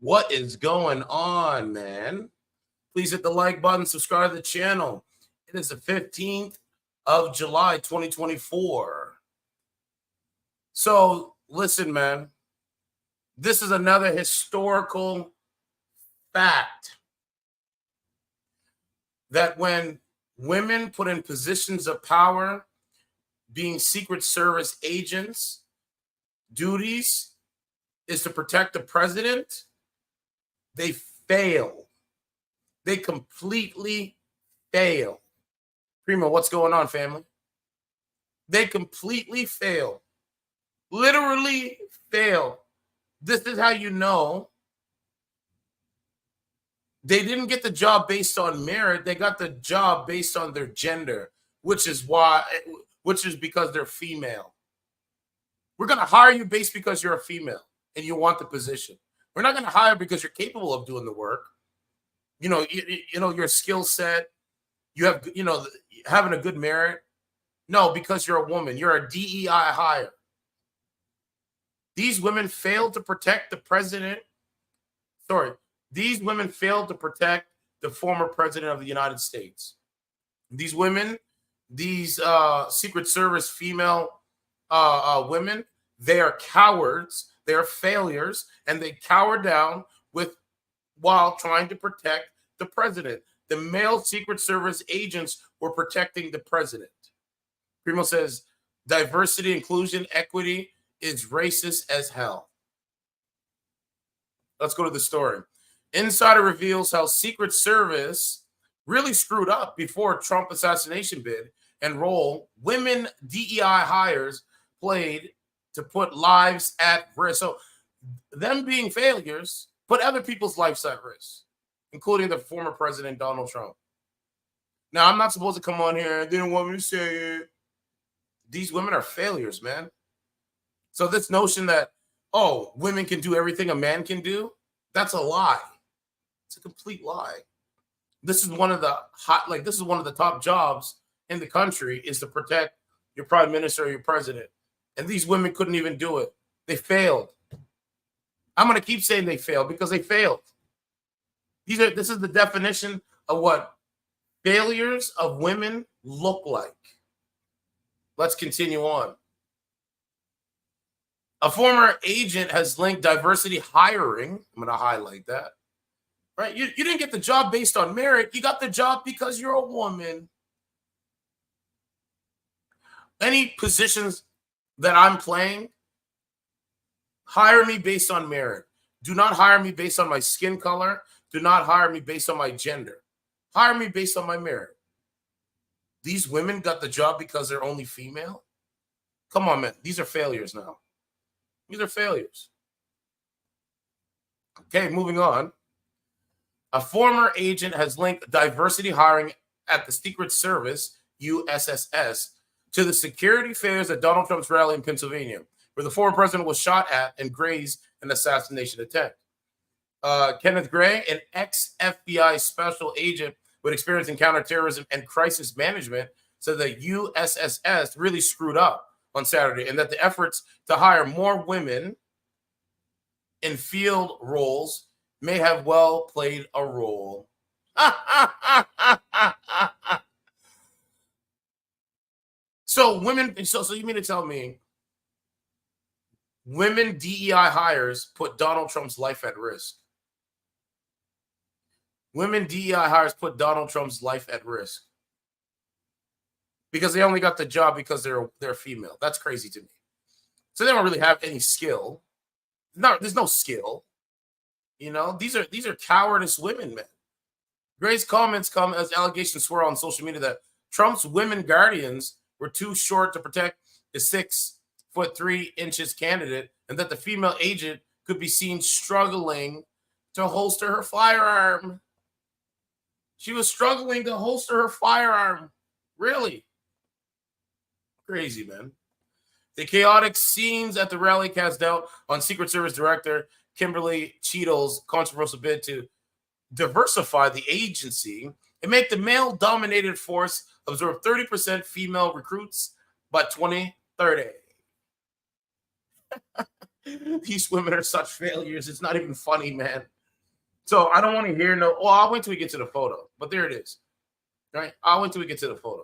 What is going on, man? Please hit the like button, subscribe to the channel. It is the 15th of July, 2024. So, listen, man, this is another historical fact that when women put in positions of power, being Secret Service agents, duties is to protect the president, they fail. They completely fail. Primo, what's going on, family? They completely fail. Literally fail. This is how you know they didn't get the job based on merit. They got the job based on their gender, which is because they're female. We're going to hire you based because you're a female and you want the position. We're not going to hire because you're capable of doing the work. You know, your skill set, you have, having a good merit. No, because you're a woman. You're a DEI hire. These women failed to protect the president. Sorry, these women failed to protect the former president of the United States. These women, these Secret Service female women, they are cowards. They are failures, and they cower down while trying to protect the president. The male Secret Service agents were protecting the president. Primo says, diversity, inclusion, equity is racist as hell. Let's go to the story. Insider reveals how Secret Service really screwed up before Trump assassination bid and role women DEI hires played to put lives at risk. So them being failures put other people's lives at risk, including the former president, Donald Trump. Now, I'm not supposed to come on here. They didn't want me to say it. These women are failures, man. So this notion that, oh, women can do everything a man can do, that's a lie. It's a complete lie. This is one of the top jobs in the country is to protect your prime minister or your president. And these women couldn't even do it. They failed. I'm going to keep saying they failed because they failed. This is the definition of what failures of women look like. Let's continue on. A former agent has linked diversity hiring. I'm going to highlight that. Right? You didn't get the job based on merit. You got the job because you're a woman. Any positions that I'm playing, hire me based on merit. Do not hire me based on my skin color. Do not hire me based on my gender. Hire me based on my merit. These women got the job because they're only female? Come on, man. These are failures now. These are failures. Okay, moving on. A former agent has linked diversity hiring at the Secret Service, USSS, to the security failures at Donald Trump's rally in Pennsylvania, where the former president was shot at and grazed an assassination attempt. Kenneth Gray, an ex-FBI special agent with experience in counterterrorism and crisis management, said the USSS really screwed up on Saturday and that the efforts to hire more women in field roles may have well played a role. So women, so you mean to tell me women DEI hires put Donald Trump's life at risk? Women DEI hires put Donald Trump's life at risk because they only got the job because they're female. That's crazy to me. So they don't really have any skill. No, there's no skill. These are cowardice women, man. Gray's comments come as allegations swirl on social media that Trump's women guardians were too short to protect the 6'3" candidate, and that the female agent could be seen struggling to holster her firearm. She was struggling to holster her firearm. Really? Crazy, man. The chaotic scenes at the rally cast doubt on Secret Service Director Kimberly Cheadle's controversial bid to diversify the agency and make the male-dominated force absorb 30% female recruits by 2030. These women are such failures. It's not even funny, man. So I don't want to hear no. Oh, I'll wait till we get to the photo. But there it is. Right? I'll wait till we get to the photo.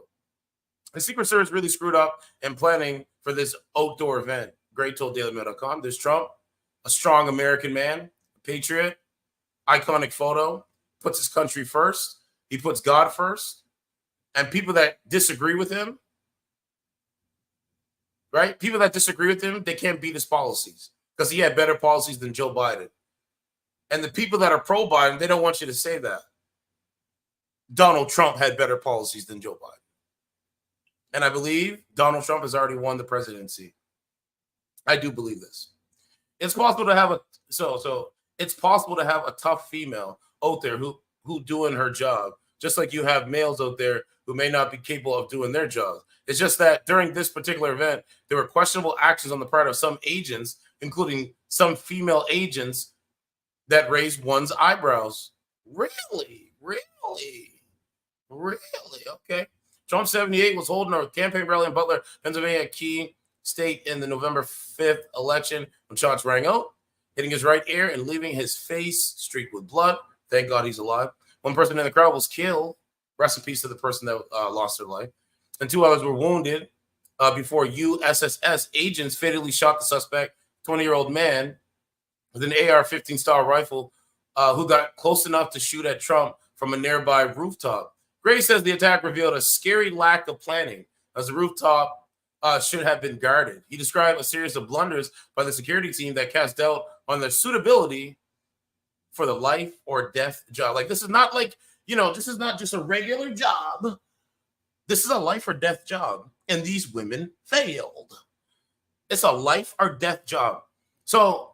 The Secret Service really screwed up in planning for this outdoor event. Gray told DailyMail.com. There's Trump, a strong American man, a patriot, iconic photo, puts his country first. He puts God first. And people that disagree with him, right? People that disagree with him, they can't beat his policies because he had better policies than Joe Biden. And the people that are pro-Biden, they don't want you to say that. Donald Trump had better policies than Joe Biden. And I believe Donald Trump has already won the presidency. I do believe this. It's possible to have it's possible to have a tough female out there who doing her job, just like you have males out there who may not be capable of doing their job. It's just that during this particular event, there were questionable actions on the part of some agents, including some female agents, that raised one's eyebrows. Really? Okay. Trump 78 was holding a campaign rally in Butler, Pennsylvania, a key state in the November 5th election when shots rang out, hitting his right ear and leaving his face streaked with blood. Thank God he's alive. One person in the crowd was killed. Rest in peace to the person that lost their life. And 2 others were wounded before USSS agents fatally shot the suspect, 20-year-old man with an AR-15 style rifle who got close enough to shoot at Trump from a nearby rooftop. Gray says the attack revealed a scary lack of planning, as the rooftop should have been guarded. He described a series of blunders by the security team that cast doubt on their suitability for the life or death job. Like, this is not like, this is not just a regular job. This is a life or death job. And these women failed. It's a life or death job. So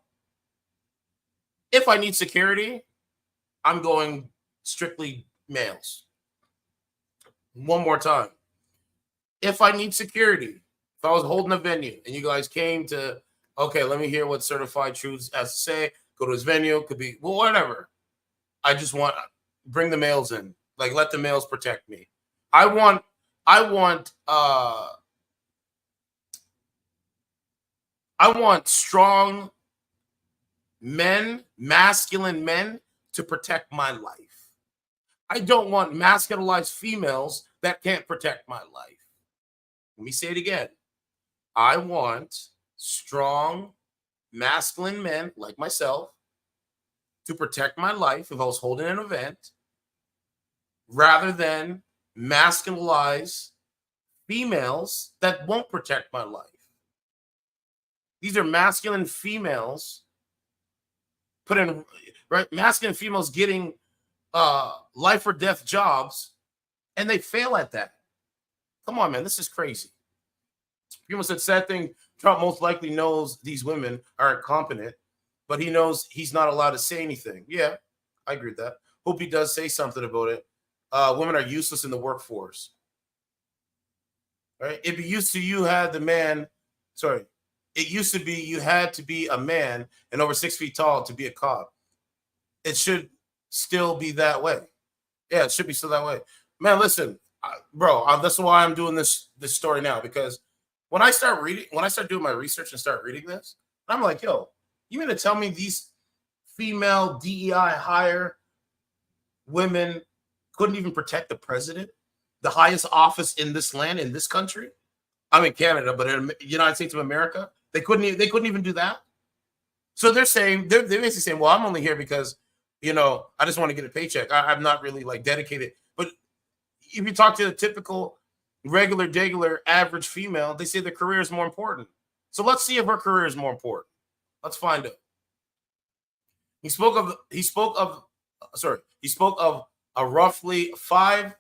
if I need security, I'm going strictly males. One more time. If I need security, if I was holding a venue and you guys came to, okay, let me hear what Certified Truths has to say, go to his venue, could be, well, whatever. I just want, bring the males in. Like, let the males protect me. I want strong men, masculine men to protect my life. I don't want masculinized females that can't protect my life. Let me say it again. I want strong, masculine men like myself to protect my life if I was holding an event, rather than masculinize females that won't protect my life. These are masculine females put in, right? Masculine females getting life or death jobs, and they fail at that. Come on, man, this is crazy. People said, sad thing, Trump most likely knows these women are incompetent, but he knows he's not allowed to say anything. Yeah, I agree with that. Hope he does say something about it. Women are useless in the workforce. Right? It used to you had the man, sorry, it used to be you had to be a man and over 6 feet tall to be a cop. It should still be that way. Yeah, it should be still that way. Man, listen, bro, that's why I'm doing this story now, because when I start doing my research and start reading this, I'm like, yo, you mean to tell me these female DEI hire women couldn't even protect the president, the highest office in this land, in this country? I'm in Canada, but in the United States of America, they couldn't even do that. So they're basically saying, well, I'm only here because, I just want to get a paycheck. I'm not really like dedicated. But if you talk to the typical regular, average female, they say their career is more important. So let's see if her career is more important. Let's find out. He spoke of a roughly 5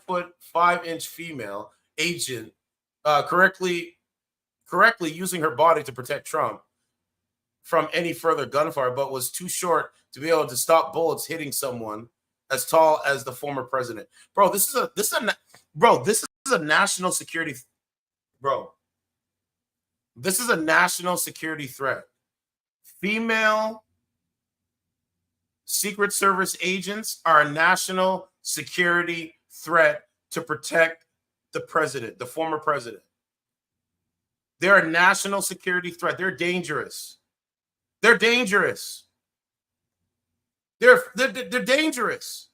foot 5 inch female agent correctly using her body to protect Trump from any further gunfire, but was too short to be able to stop bullets hitting someone as tall as the former president. Bro, this is a national security. Bro, this is a national security threat. Female Secret Service agents are a national security threat to protect the president, the former president. They're a national security threat. They're dangerous. They're dangerous. They're dangerous.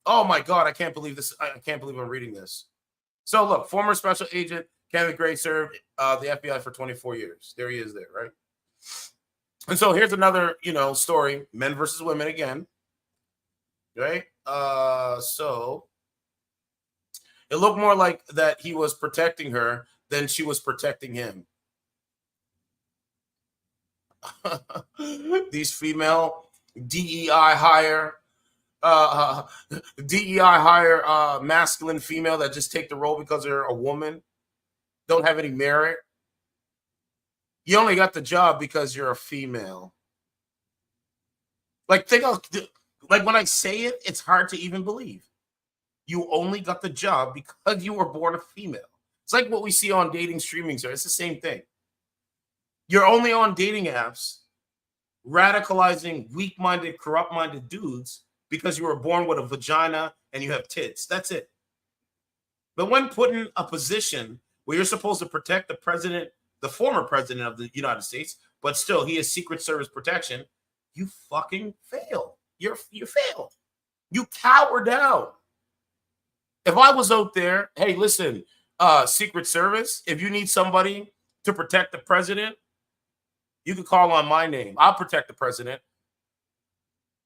Oh my God, I can't believe this. I can't believe I'm reading this. So look, former special agent Kenneth Gray served the FBI for 24 years. There he is there, right? And so here's another, story, men versus women again, right? So it looked more like that he was protecting her than she was protecting him. These female DEI hire masculine female that just take the role because they're a woman, don't have any merit. You only got the job because you're a female. Like, think of, like, when I say it, it's hard to even believe. You only got the job because you were born a female. It's like what we see on dating streaming service. It's the same thing. You're only on dating apps radicalizing weak-minded, corrupt-minded dudes because you were born with a vagina and you have tits. That's it. But when put in a position where you're supposed to protect the president, the former president of the United States, but still he has Secret Service protection, you fucking fail. You fail. You cower down. If I was out there, hey, listen, Secret Service, if you need somebody to protect the president, you could call on my name. I'll protect the president.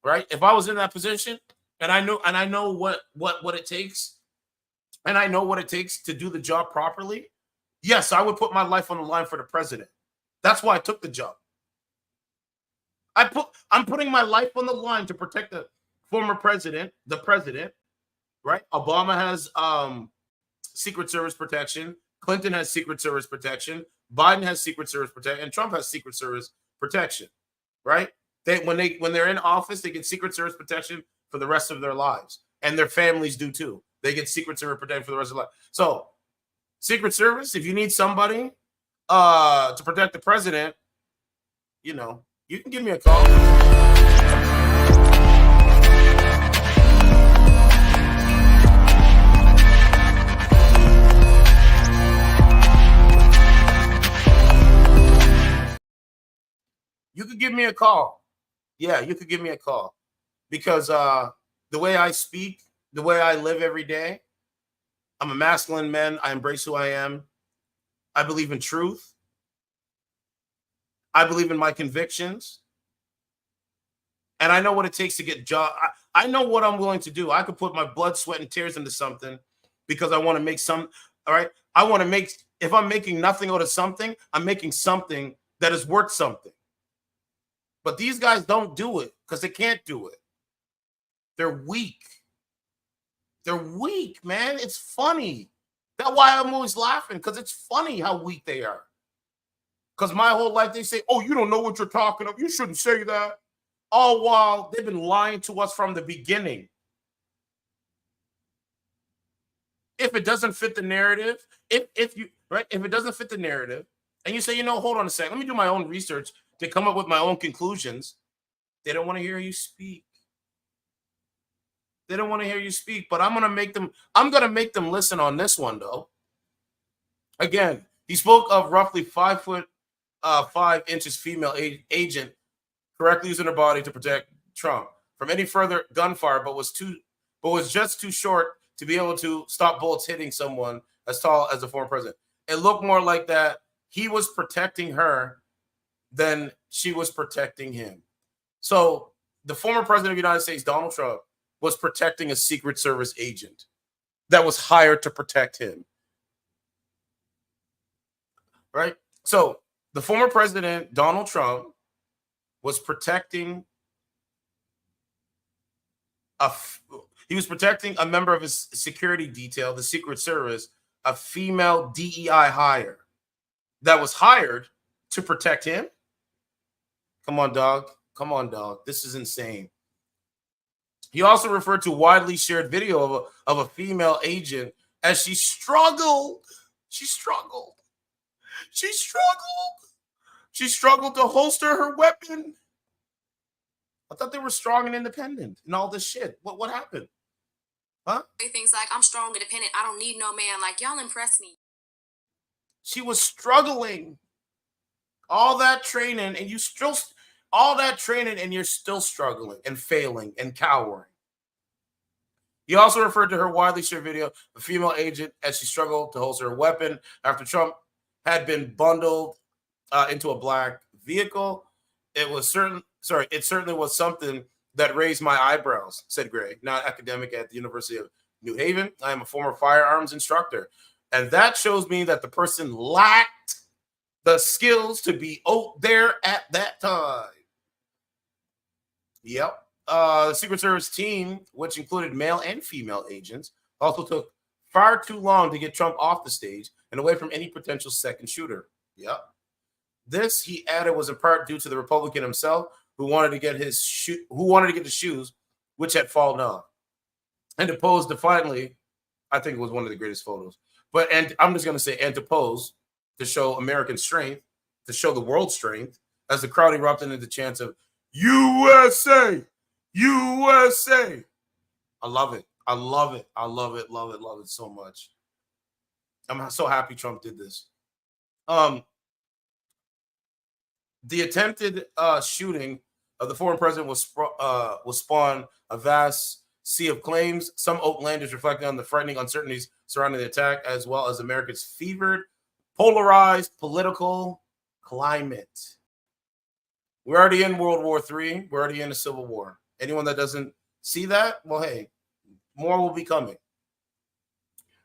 Right? If I was in that position and I know what it takes, and I know what it takes to do the job properly, yes, I would put my life on the line for the president. That's why I took the job. I'm putting my life on the line to protect the former president, right? Obama has Secret Service protection. Clinton has Secret Service protection. Biden has Secret Service protection, and Trump has Secret Service protection, right? When they're in office, they get Secret Service protection for the rest of their lives, and their families do too. They get Secret Service protection for the rest of their life. So, Secret Service, if you need somebody to protect the president, you can give me a call. You could give me a call. Yeah, you could give me a call. Because the way I speak, the way I live every day, I'm a masculine man. I embrace who I am. I believe in truth. I believe in my convictions. And I know what it takes to get job. I know what I'm willing to do. I could put my blood, sweat, and tears into something because I want to make some, all right? I want to make, if I'm making nothing out of something, I'm making something that is worth something. But these guys don't do it because they can't do it. They're weak. They're weak, man. It's funny. That's why I'm always laughing, because it's funny how weak they are. Because my whole life they say, oh, you don't know what you're talking about. You shouldn't say that. All while they've been lying to us from the beginning. If it doesn't fit the narrative, if it doesn't fit the narrative, and you say, hold on a second, let me do my own research to come up with my own conclusions, they don't want to hear you speak. They don't want to hear you speak, but I'm going to make them listen on this one, though. Again, he spoke of roughly 5'5" female agent correctly using her body to protect Trump from any further gunfire, but was just too short to be able to stop bullets hitting someone as tall as the former president. It looked more like that he was protecting her than she was protecting him. So the former president of the United States, Donald Trump, was protecting a Secret Service agent that was hired to protect him. Right? So the former president, Donald Trump, was protecting a member of his security detail, the Secret Service, a female DEI hire that was hired to protect him. Come on, dog. Come on, dog. This is insane. He also referred to widely shared video of a female agent as she struggled. She struggled to holster her weapon. I thought they were strong and independent and all this shit. What happened? Huh? Things like, I'm strong, independent. I don't need no man. Like, y'all impress me. She was struggling. All that training, and you still all that training, and you're still struggling and failing and cowering. He also referred to her widely shared video of a female agent as she struggled to holster a weapon after Trump had been bundled into a black vehicle. It certainly was something that raised my eyebrows, said Gray, now academic at the University of New Haven. I am a former firearms instructor. And that shows me that the person lacked the skills to be out there at that time. Yep. The Secret Service team, which included male and female agents, also took far too long to get Trump off the stage and away from any potential second shooter. Yep. This, he added, was in part due to the Republican himself, who wanted to get the shoes, which had fallen off, and to pose defiantly. I think it was one of the greatest photos. And I'm just going to say, and to pose to show American strength, to show the world strength, as the crowd erupted into chants of USA, USA. I love it. I love it. I love it. Love it. Love it so much. I'm so happy Trump did this. The attempted shooting of the former president will spawn a vast sea of claims, some outlanders reflecting on the frightening uncertainties surrounding the attack, as well as America's fevered, polarized political climate. We're already in World War III. We're already in a civil war. Anyone that doesn't see that, well, hey, more will be coming.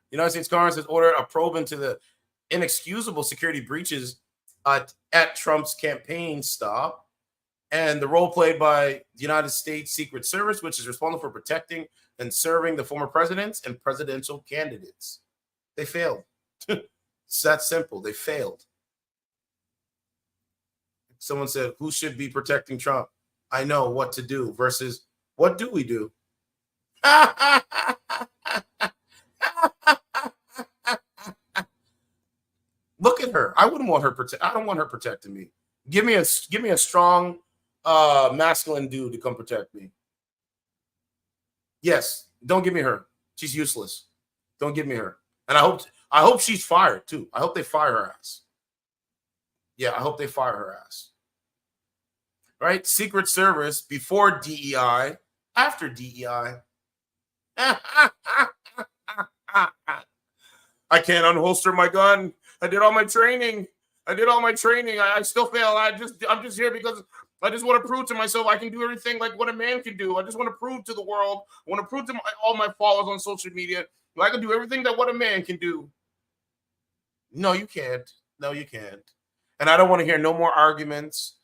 The United States Congress has ordered a probe into the inexcusable security breaches at Trump's campaign stop, and the role played by the United States Secret Service, which is responsible for protecting and serving the former presidents and presidential candidates. They failed. It's that simple. They failed. Someone said, who should be protecting Trump? I know what to do versus what do we do? Look at her. I wouldn't want her I don't want her protecting me. Give me a strong masculine dude to come protect me. Yes, don't give me her. She's useless. Don't give me her. And I hope she's fired too. I hope they fire her ass. Yeah, I hope they fire her ass. Right? Secret Service before DEI, after DEI. I can't unholster my gun. I did all my training. I still fail. I'm just here because I just want to prove to myself I can do everything like what a man can do. I just want to prove to the world. I want to prove to all my followers on social media that I can do everything that what a man can do. No, you can't. No, you can't. And I don't want to hear no more arguments.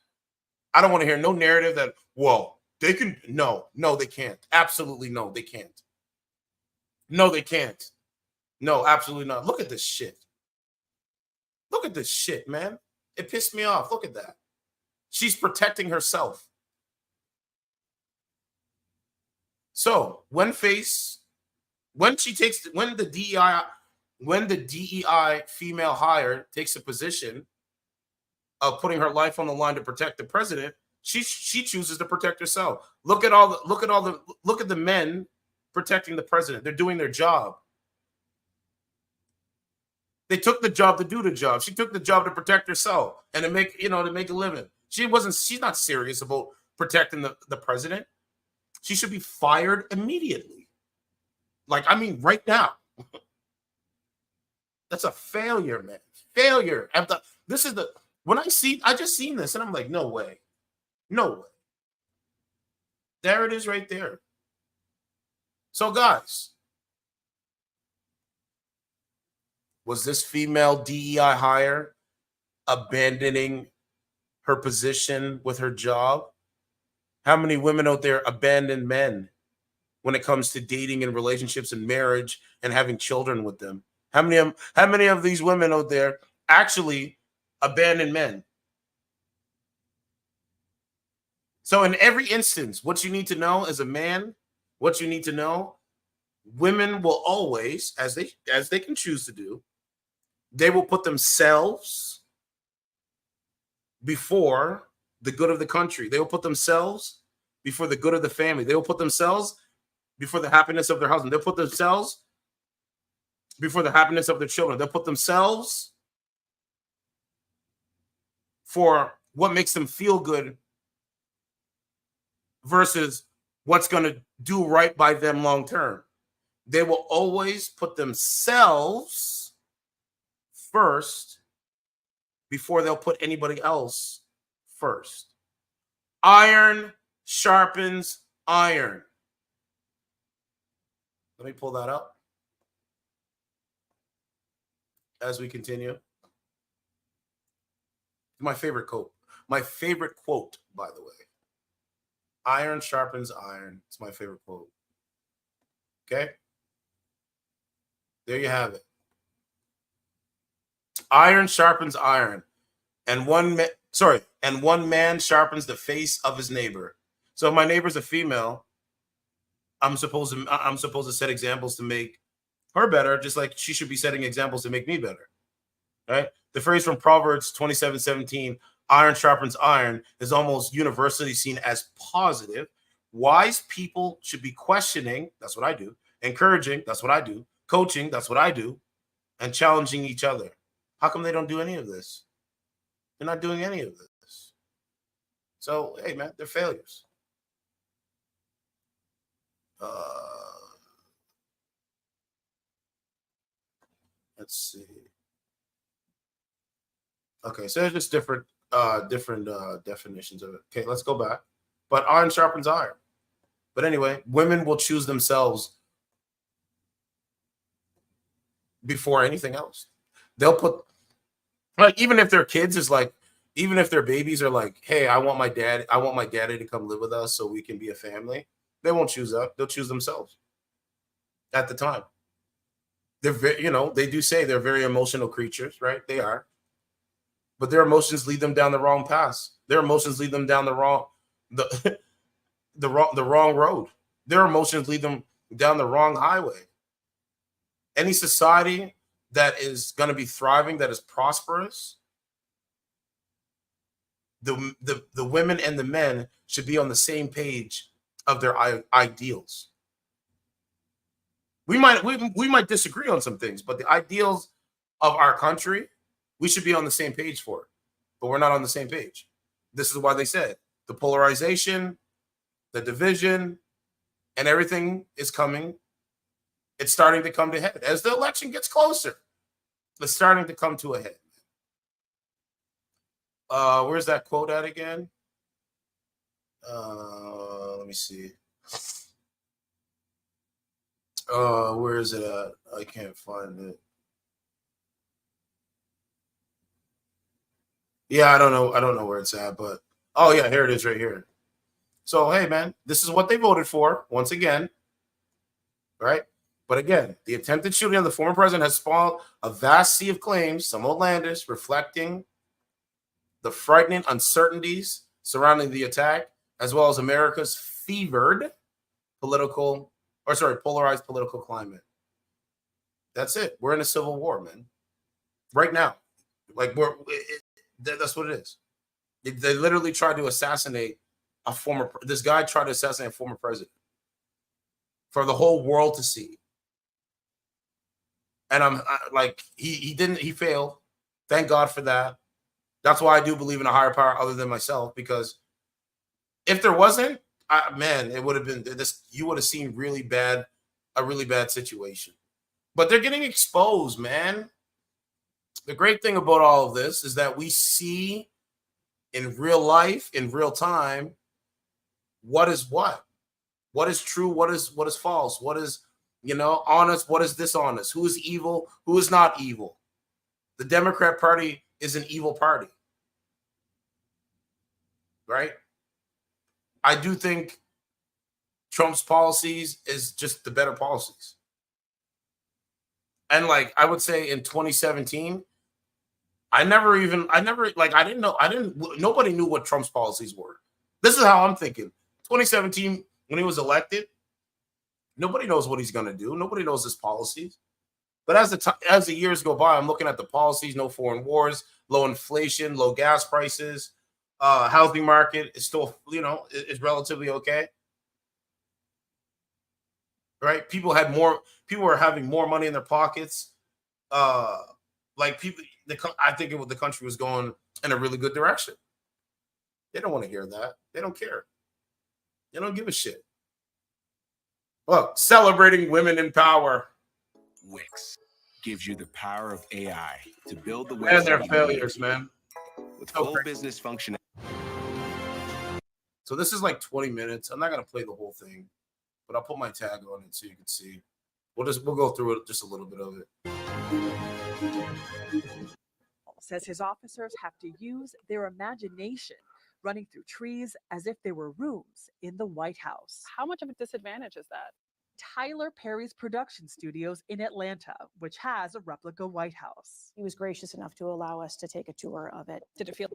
I don't want to hear no narrative that, well, they can. No, they can't. Absolutely no, they can't. No, they can't. No, absolutely not. Look at this shit. Look at this shit, man. It pissed me off. Look at that. She's protecting herself. So when the DEI female hire takes a position of putting her life on the line to protect the president, she chooses to protect herself. Look at the men protecting the president. They're doing their job. They took the job to do the job. She took the job to protect herself and to make a living. She's not serious about protecting the president. She should be fired immediately. Right now. That's a failure, man. Failure. I just seen this and I'm like, no way. No way. There it is right there. So guys, was this female DEI hire abandoning her position with her job? How many women out there abandon men when it comes to dating and relationships and marriage and having children with them? How many of these women out there actually abandon men? So in every instance, what you need to know as a man, women will always, as they can choose to do, they will put themselves before the good of the country. They will put themselves before the good of the family. They will put themselves before the happiness of their husband. They'll put themselves before the happiness of their children. They'll put themselves for what makes them feel good versus what's going to do right by them long term. They will always put themselves first before they'll put anybody else first. Iron sharpens iron. Let me pull that up as we continue. My favorite quote. My favorite quote, by the way. Iron sharpens iron. It's my favorite quote. Okay? There you have it. Iron sharpens iron. And one man sharpens the face of his neighbor. So if my neighbor's a female, I'm supposed to set examples to make her better, just like she should be setting examples to make me better. Right? The phrase from Proverbs 27:17, iron sharpens iron, is almost universally seen as positive. Wise people should be questioning, that's what I do, encouraging, that's what I do, coaching, that's what I do, and challenging each other. How come they don't do any of this? They're not doing any of this. So, hey, man, they're failures. Let's see. Okay, so there's just different definitions of it. Okay, let's go back. But iron sharpens iron. But anyway, women will choose themselves before anything else. They'll put, like, even if their kids is like, even if their babies are like, hey, I want my daddy to come live with us so we can be a family. They won't choose that. They'll choose themselves at the time. They're they do say they're very emotional creatures, right? They are. But their emotions lead them down the wrong path. Their emotions lead them down the wrong road. Their emotions lead them down the wrong highway. Any society that is going to be thriving, that is prosperous, the women and the men should be on the same page of their ideals. We might disagree on some things, but the ideals of our country, we should be on the same page for it. But we're not on the same page. This is why they said the polarization, the division, and everything is coming. It's starting to come to head. As the election gets closer, it's starting to come to a head. Where's that quote at again? Let me see. Where is it at? I can't find it. Yeah, I don't know where it's at, but oh yeah, here it is right here. So hey man, this is what they voted for once again, right? But again, the attempted shooting of the former president has spawned a vast sea of claims, some outlandish, reflecting the frightening uncertainties surrounding the attack, as well as America's polarized political climate. That's it. We're in a civil war, man. Right now, like that's what it is. They literally tried to assassinate this guy tried to assassinate a former president for the whole world to see. And he failed. Thank God for that. That's why I do believe in a higher power other than myself, because if there wasn't, it would have been this. You would have seen a really bad situation. But they're getting exposed, man. The great thing about all of this is that we see in real life, in real time, what is true, what is false, what is honest, what is dishonest, who is evil, who is not evil. The Democrat Party is an evil party, right? I do think Trump's policies is just the better policies. And like I would say in 2017, nobody knew what Trump's policies were. This is how I'm thinking. 2017, when he was elected, nobody knows what he's going to do. Nobody knows his policies. But as the years go by, I'm looking at the policies: no foreign wars, low inflation, low gas prices, housing market is still, is relatively okay. Right? People were having more money in their pockets. I think the country was going in a really good direction. They don't want to hear that. They don't care. They don't give a shit. Look, celebrating women in power. Wix gives you the power of AI to build the And website they're you failures, need man. with So full crazy. business functionality. So this is like 20 minutes. I'm not gonna play the whole thing, but I'll put my tag on it so you can see. We'll go through it, just a little bit of it. Says his officers have to use their imagination, running through trees as if they were rooms in the White House. How much of a disadvantage is that? Tyler Perry's production studios in Atlanta, which has a replica White House. He was gracious enough to allow us to take a tour of it. Did it feel?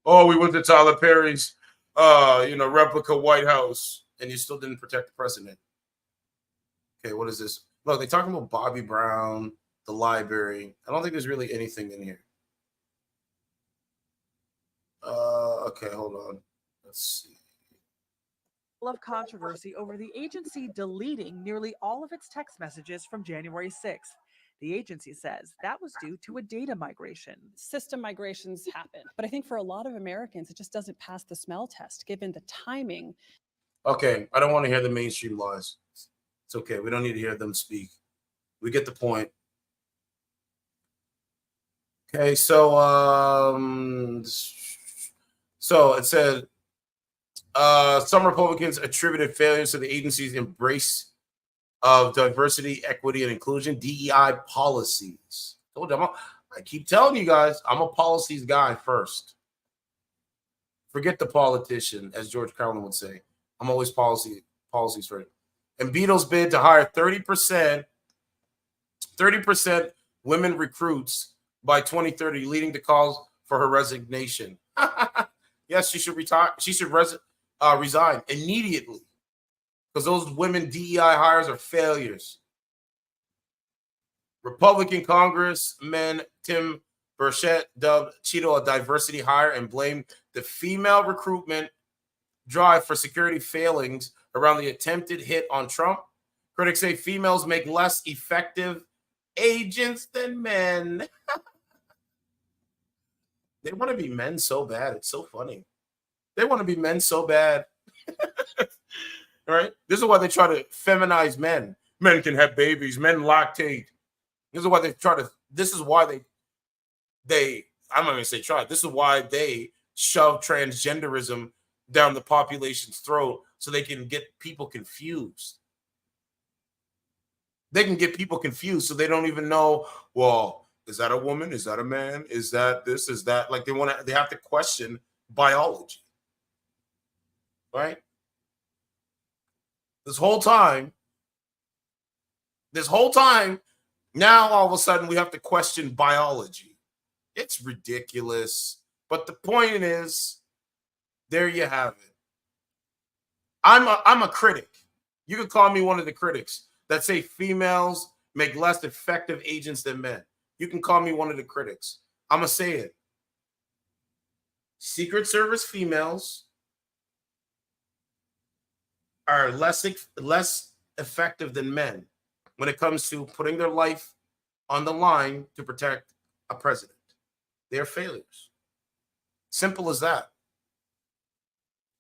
Oh, we went to Tyler Perry's, replica White House, and you still didn't protect the president. Okay, what is this? Look, they're talking about Bobby Brown, the library. I don't think there's really anything in here. Okay, hold on. Let's see. Of controversy over the agency deleting nearly all of its text messages from January 6th. The agency says that was due to a data migration. System migrations happen, but I think for a lot of Americans, it just doesn't pass the smell test given the timing. Okay, I don't want to hear the mainstream lies. It's okay. We don't need to hear them speak. We get the point. Okay, so it said some Republicans attributed failures to the agency's embrace of diversity, equity, and inclusion, DEI policies. I keep telling you guys, I'm a policies guy first. Forget the politician, as George Carlin would say. I'm always policies first. And Beatles bid to hire 30% women recruits by 2030, leading to calls for her resignation. Yes, she should retire. She should resign immediately because those women DEI hires are failures. Republican Congressman Tim Burchett dubbed Cheeto a diversity hire and blamed the female recruitment drive for security failings around the attempted hit on Trump. Critics say females make less effective agents than men. They want to be men so bad. It's so funny. They want to be men so bad. Right? This is why they try to feminize men. Men can have babies. Men lactate. This is why they try to. This is why they. I'm not going to say try. This is why they shove transgenderism down the population's throat so they can get people confused. They can get people confused so they don't even know. Well, is that a woman? Is that a man? Is that this? Is that like they have to question biology, right? This whole time, now all of a sudden we have to question biology. It's ridiculous. But the point is, there you have it. I'm a critic. You could call me one of the critics that say females make less effective agents than men. You can call me one of the critics. I'm going to say it. Secret Service females are less effective than men when it comes to putting their life on the line to protect a president. They're failures. Simple as that.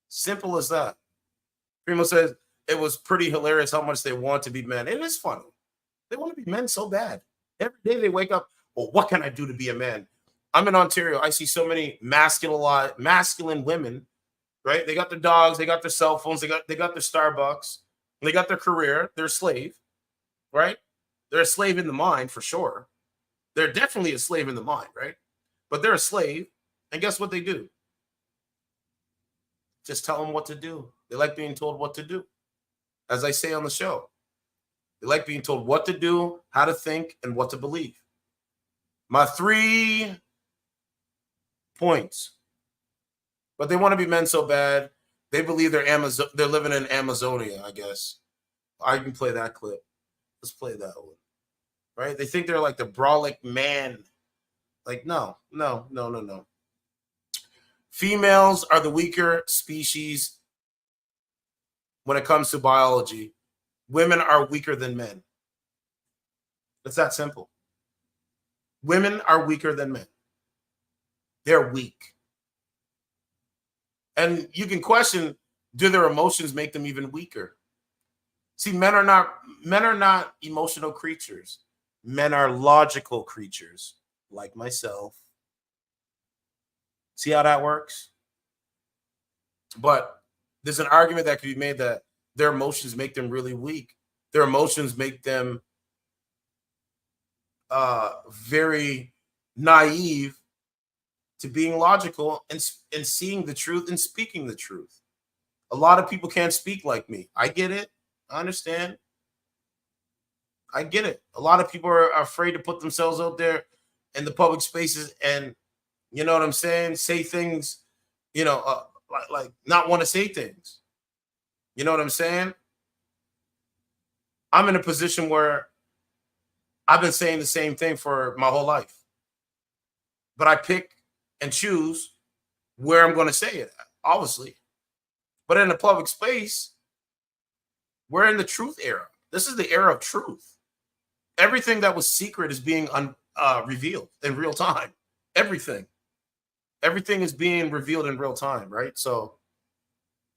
Simple as that. Primo says it was pretty hilarious how much they want to be men. It is funny. They want to be men so bad. Every day they wake up, well, what can I do to be a man? I'm in Ontario. I see so many masculine women, right? They got their dogs, they got their cell phones, they got their Starbucks, they got their career. They're a slave, right? They're a slave in the mind for sure. They're definitely a slave in the mind, right? But they're a slave, and guess what they do? Just tell them what to do. They like being told what to do. As I say on the show, they like being told what to do, how to think, and what to believe. My 3 points. But they want to be men so bad. They believe they're living in Amazonia, I guess. I can play that clip. Let's play that one. Right? They think they're like the brolic man. Like, no. Females are the weaker species when it comes to biology. Women are weaker than men. It's that simple. Women are weaker than men. They're weak. And you can question, do their emotions make them even weaker? See, men are not emotional creatures. Men are logical creatures, like myself. See how that works? But there's an argument that could be made that their emotions make them really weak. Their emotions make them very naive to being logical and seeing the truth and speaking the truth. A lot of people can't speak like me. I get it. I understand. I get it. A lot of people are afraid to put themselves out there in the public spaces and, you know what I'm saying, say things, like not want to say things. You know what I'm saying? I'm in a position where I've been saying the same thing for my whole life. But I pick and choose where I'm going to say it, obviously. But in the public space, we're in the truth era. This is the era of truth. Everything that was secret is being revealed in real time. Everything is being revealed in real time, right? So,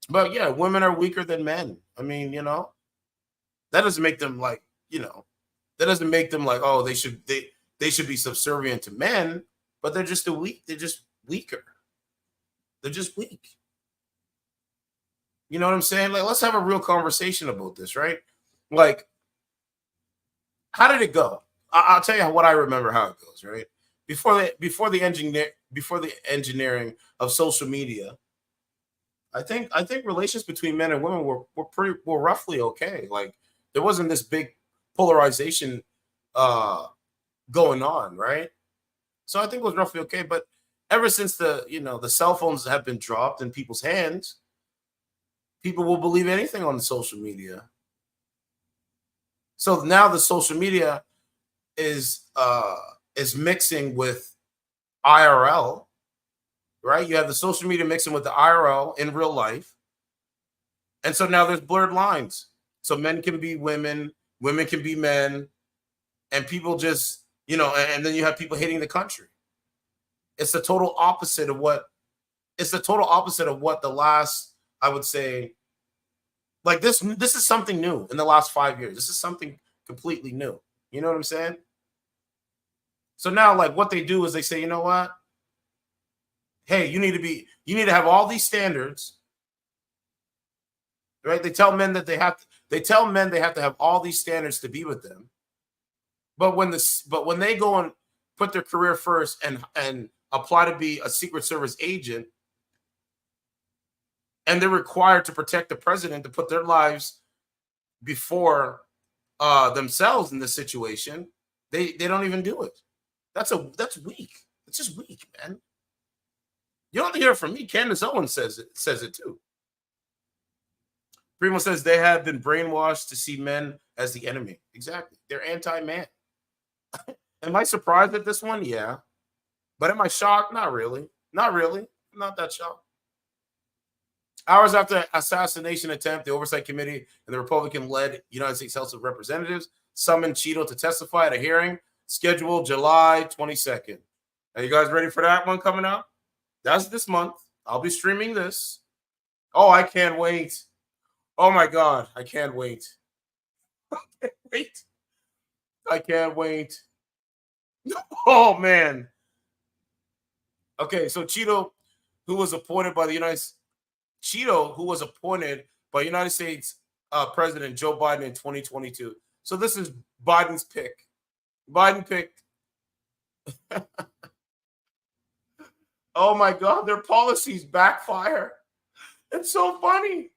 but yeah, women are weaker than men. I mean, that doesn't make them like, that doesn't make them like, oh, they should be subservient to men, but they're just they're just weaker. They're just weak. You know what I'm saying? Like, let's have a real conversation about this, right? Like, how did it go? I'll tell you what I remember how it goes, right? Before the engineering of social media, I think relations between men and women were roughly okay. Like, there wasn't this big polarization going on, right? So I think it was roughly okay. But ever since the cell phones have been dropped in people's hands, people will believe anything on the social media. So now the social media is mixing with IRL, right? You have the social media mixing with the IRL in real life. And so now there's blurred lines. So men can be women, women can be men, and people just, and then you have people hating the country. It's the total opposite of what the last, I would say, like this is something new in the last 5 years. This is something completely new. You know what I'm saying? So now, like, what they do is they say, you know what? Hey, you need to have all these standards, right? They tell men that they have to have all these standards to be with them. But when they go and put their career first and apply to be a Secret Service agent, and they're required to protect the president, to put their lives before themselves in this situation, they don't even do it. That's weak. It's just weak, man. You don't hear it from me. Candace Owens says it too. Primo says they have been brainwashed to see men as the enemy. Exactly. They're anti-man. Am I surprised at this one? Yeah. But am I shocked? Not really. Not really. I'm not that shocked. Hours after assassination attempt, the Oversight Committee and the Republican-led United States House of Representatives summoned Cheeto to testify at a hearing scheduled July 22nd. Are you guys ready for that one coming up? That's this month. I'll be streaming this. Oh, I can't wait. Oh, my God. I can't wait. I can't wait. I can't wait. Oh, man. Okay, so Cheeto, who was appointed by United States President Joe Biden in 2022. So this is Biden's pick. Biden picked. Oh my God, their policies backfire. It's so funny.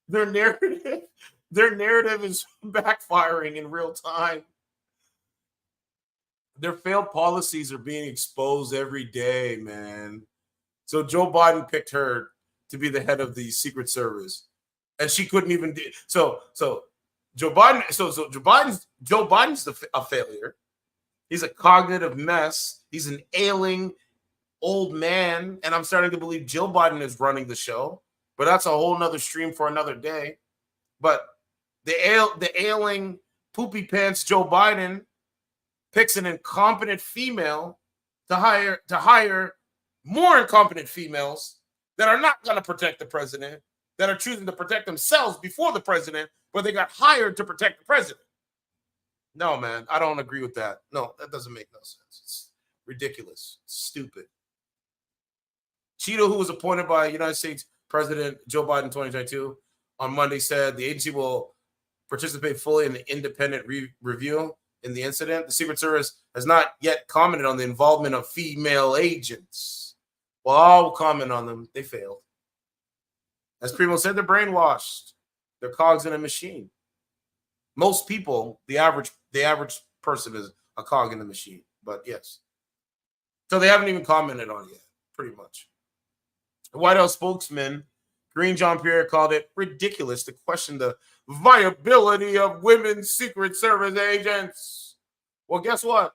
Their narrative is backfiring in real time. Their failed policies are being exposed every day, man. So Joe Biden picked her to be the head of the Secret Service, and she couldn't even do so. Joe Biden's a failure. He's a cognitive mess. He's an ailing old man, and I'm starting to believe Jill Biden is running the show. But that's a whole nother stream for another day. But the ailing poopy pants Joe Biden picks an incompetent female to hire more incompetent females that are not going to protect the president, that are choosing to protect themselves before the president, but they got hired to protect the president. No, man, I don't agree with that. No, that doesn't make no sense. It's ridiculous. It's stupid. Cheeto, who was appointed by United States President Joe Biden in 2022, on Monday said the agency will participate fully in the independent review in the incident. The Secret Service has not yet commented on the involvement of female agents. Well, I'll comment on them. They failed. As Primo said, they're brainwashed. They're cogs in a machine. Most people, the average person is a cog in the machine. But yes. So they haven't even commented on it yet, pretty much. The White House spokesman, Karine Jean-Pierre, called it ridiculous to question the viability of women's Secret Service agents. Well, guess what,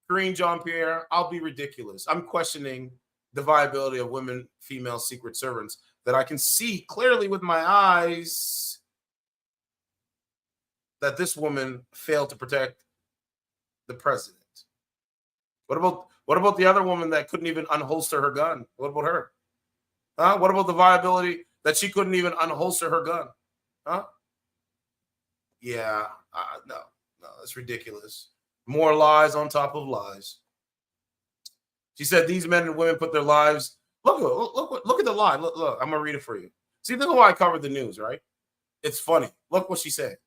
Karine Jean-Pierre? I'll be ridiculous. I'm questioning the viability of women, female Secret Servants that I can see clearly with my eyes that this woman failed to protect the president. What about the other woman that couldn't even unholster her gun? What about her? Huh? What about the viability that she couldn't even unholster her gun? Huh? Yeah, no, that's ridiculous. More lies on top of lies. She said these men and women put their lives. Look at the lie. Look, I'm gonna read it for you. See, this is why I covered the news, right? It's funny. Look what she said.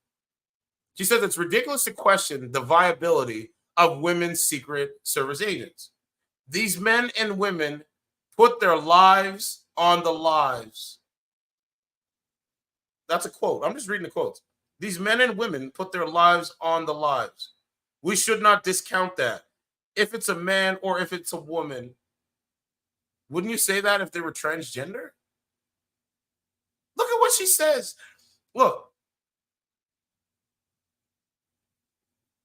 She said it's ridiculous to question the viability of women's Secret Service agents. These men and women put their lives on the lives. That's a quote. I'm just reading the quotes. These men and women put their lives on the lives. We should not discount that. If it's a man or if it's a woman, wouldn't you say that if they were transgender? Look at what she says. Look.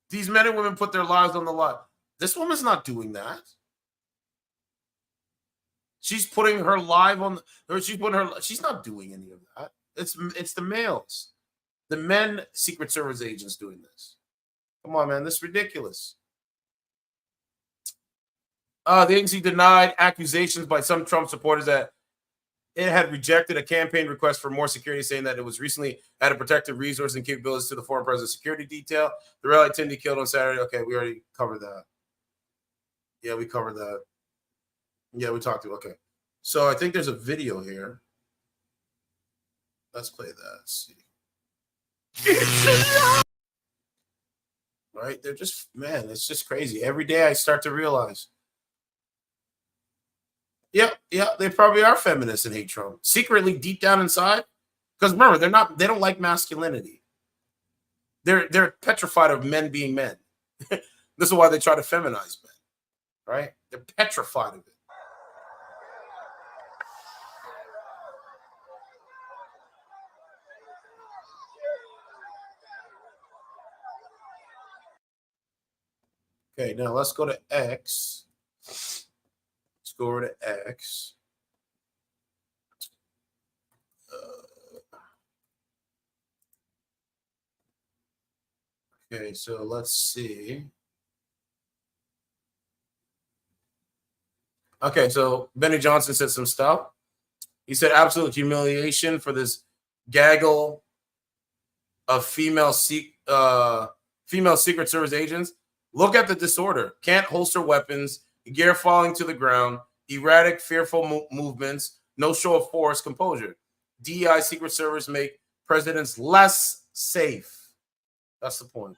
These men and women put their lives on the line. This woman's not doing that. She's putting her live on, or she's not doing any of that. It's the males. The men Secret Service agents doing this. Come on, man. This is ridiculous. The agency denied accusations by some Trump supporters that it had rejected a campaign request for more security, saying that it was recently added protective resources and capabilities to the former president's security detail. The rally attendee killed on Saturday. Okay, we already covered that. Yeah, we covered that. Yeah, we talked to it. Okay. So I think there's a video here. Let's play that. Let's see. Right? They're just, man, it's just crazy. Every day I start to realize. Yeah, they probably are feminists and hate Trump. Secretly, deep down inside. Because remember, they don't like masculinity. They're petrified of men being men. This is why they try to feminize men. Right? They're petrified of it. Okay, now let's go to X. Let's go over to X. Okay, so let's see. Okay, so Benny Johnson said some stuff. He said absolute humiliation for this gaggle of female Secret Service agents. Look at the disorder. Can't holster weapons, gear falling to the ground, erratic, fearful movements, no show of force, composure. DEI Secret Service make presidents less safe. That's the point.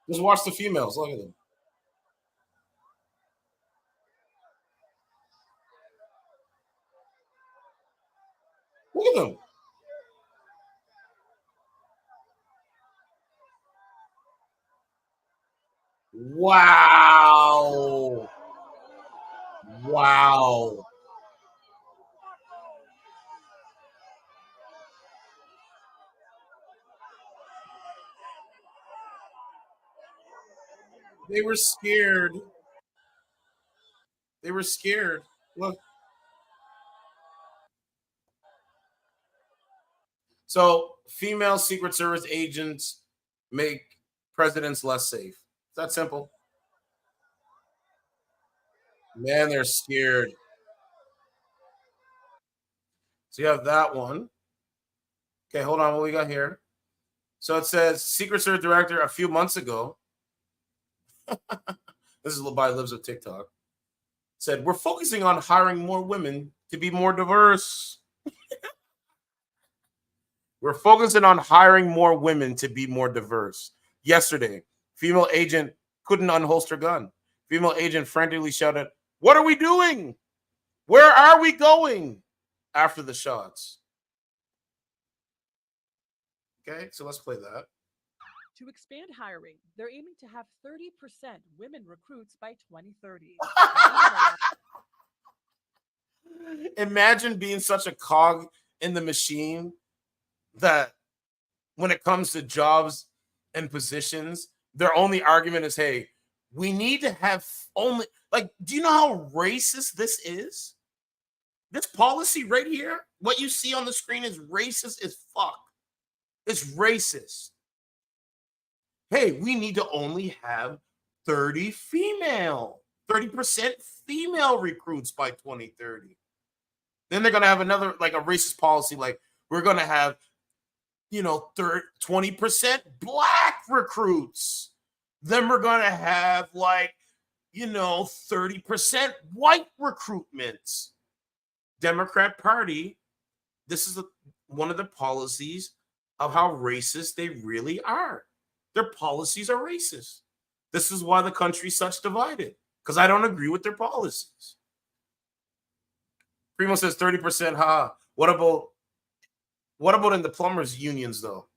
Just watch the females. Look at them. Look at them. Wow. Wow. They were scared. They were scared. Look. So female Secret Service agents make presidents less safe. It's that simple. Man, they're scared. So you have that one. Okay, hold on. What we got here? So it says Secret Service director a few months ago. This is Labai Lives with TikTok. Said, we're focusing on hiring more women to be more diverse. We're focusing on hiring more women to be more diverse. Yesterday, female agent couldn't unholster gun. Female agent frantically shouted, what are we doing? Where are we going? After the shots. Okay, so let's play that. To expand hiring, they're aiming to have 30% women recruits by 2030. Imagine being such a cog in the machine that when it comes to jobs and positions, their only argument is, hey, we need to have only, like, do you know how racist this is? This policy right here, what you see on the screen is racist as fuck. It's racist. Hey, we need to only have 30% female recruits by 2030. Then they're going to have another, like a racist policy, like we're going to have, 20% black recruits. Then we're going to have 30% white recruitments. Democrat Party, this is one of the policies of how racist they really are. Their policies are racist. This is why the country's such divided, because I don't agree with their policies. Primo says 30%, What about in the plumbers unions though?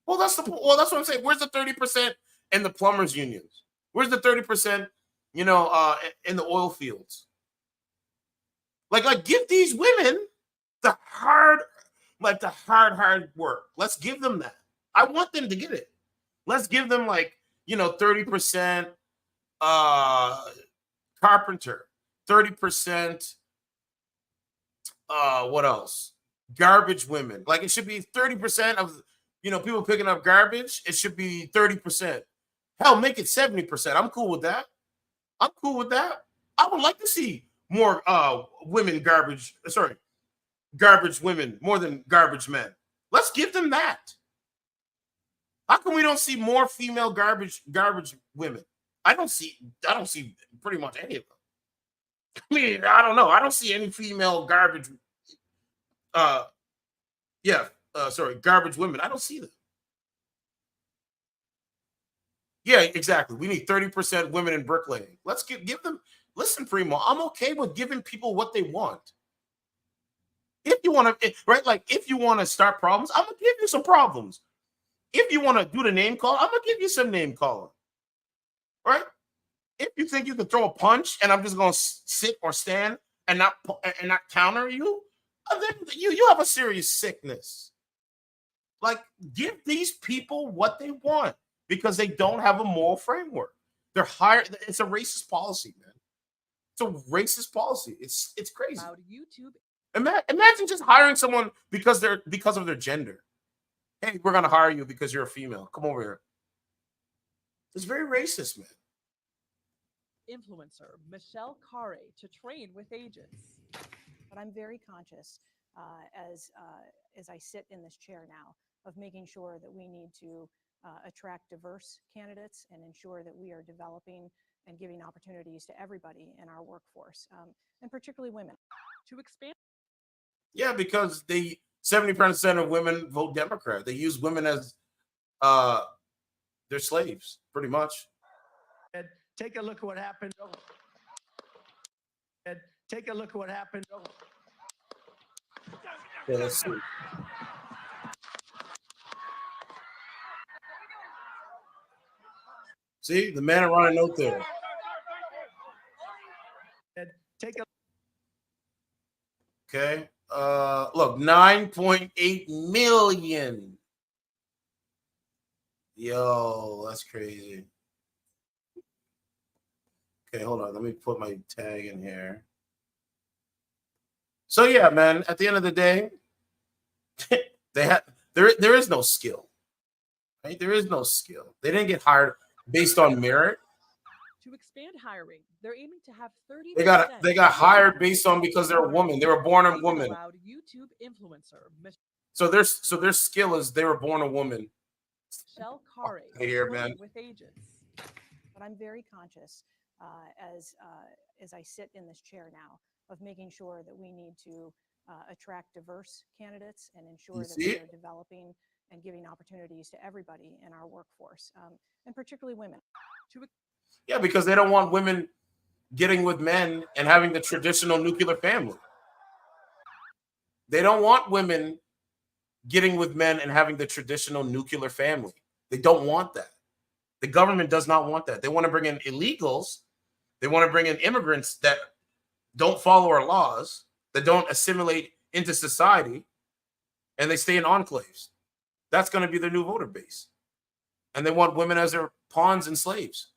Well, that's what I'm saying. Where's the 30% in the plumbers unions? Where's the 30%, in the oil fields? Like give these women the hard work. Let's give them that. I want them to get it. Let's give them 30% carpenter, 30% what else? Garbage women. Like it should be 30% of people picking up garbage. It should be 30%. Hell, make it 70%. I'm cool with that. I would like to see more women garbage women more than garbage men. Let's give them that. How come we don't see more female garbage women? I don't see pretty much any of them. I mean, I don't know. I don't see any female garbage garbage women. I don't see them. Yeah, exactly. We need 30% women in bricklaying. Let's give them. Listen, Primo, I'm okay with giving people what they want. If you want to, right? Like if you want to start problems, I'm gonna give you some problems. If you want to do the name call, I'm gonna give you some name calling. Right? If you think you can throw a punch and I'm just gonna sit or stand and not counter you, then you have a serious sickness. Like, give these people what they want because they don't have a moral framework. They're hired. It's a racist policy, man. It's a racist policy. It's crazy. YouTube. Imagine just hiring someone because of their gender. Hey, we're gonna hire you because you're a female. Come over here. It's very racist, man. Influencer Michelle Carre to train with agents. But I'm very conscious as I sit in this chair now of making sure that we need to attract diverse candidates and ensure that we are developing and giving opportunities to everybody in our workforce, and particularly women. To expand. Yeah, because 70% of women vote Democrat. They use women as their slaves, pretty much. And take a look at what happened. And take a look at what happened. Yeah, let's see. See, the man around a note there. And take a Okay. Look, 9.8 million. Yo, that's crazy. Okay, hold on. Let me put my tag in here. So yeah, man, at the end of the day, they There is no skill, right? There is no skill. They didn't get hired based on merit. To expand hiring, they're aiming to have 30. They got hired based on because they're a woman. They were born a woman. Allowed YouTube influencer So their skill is they were born a woman. Michelle Carey Here, man. with agents. But I'm very conscious as I sit in this chair now of making sure that we need to attract diverse candidates and ensure that we are developing and giving opportunities to everybody in our workforce, and particularly women. Yeah, because they don't want women getting with men and having the traditional nuclear family. They don't want women getting with men and having the traditional nuclear family. They don't want that. The government does not want that. They want to bring in illegals. They want to bring in immigrants that don't follow our laws, that don't assimilate into society, and they stay in enclaves. That's going to be their new voter base. And they want women as their pawns and slaves.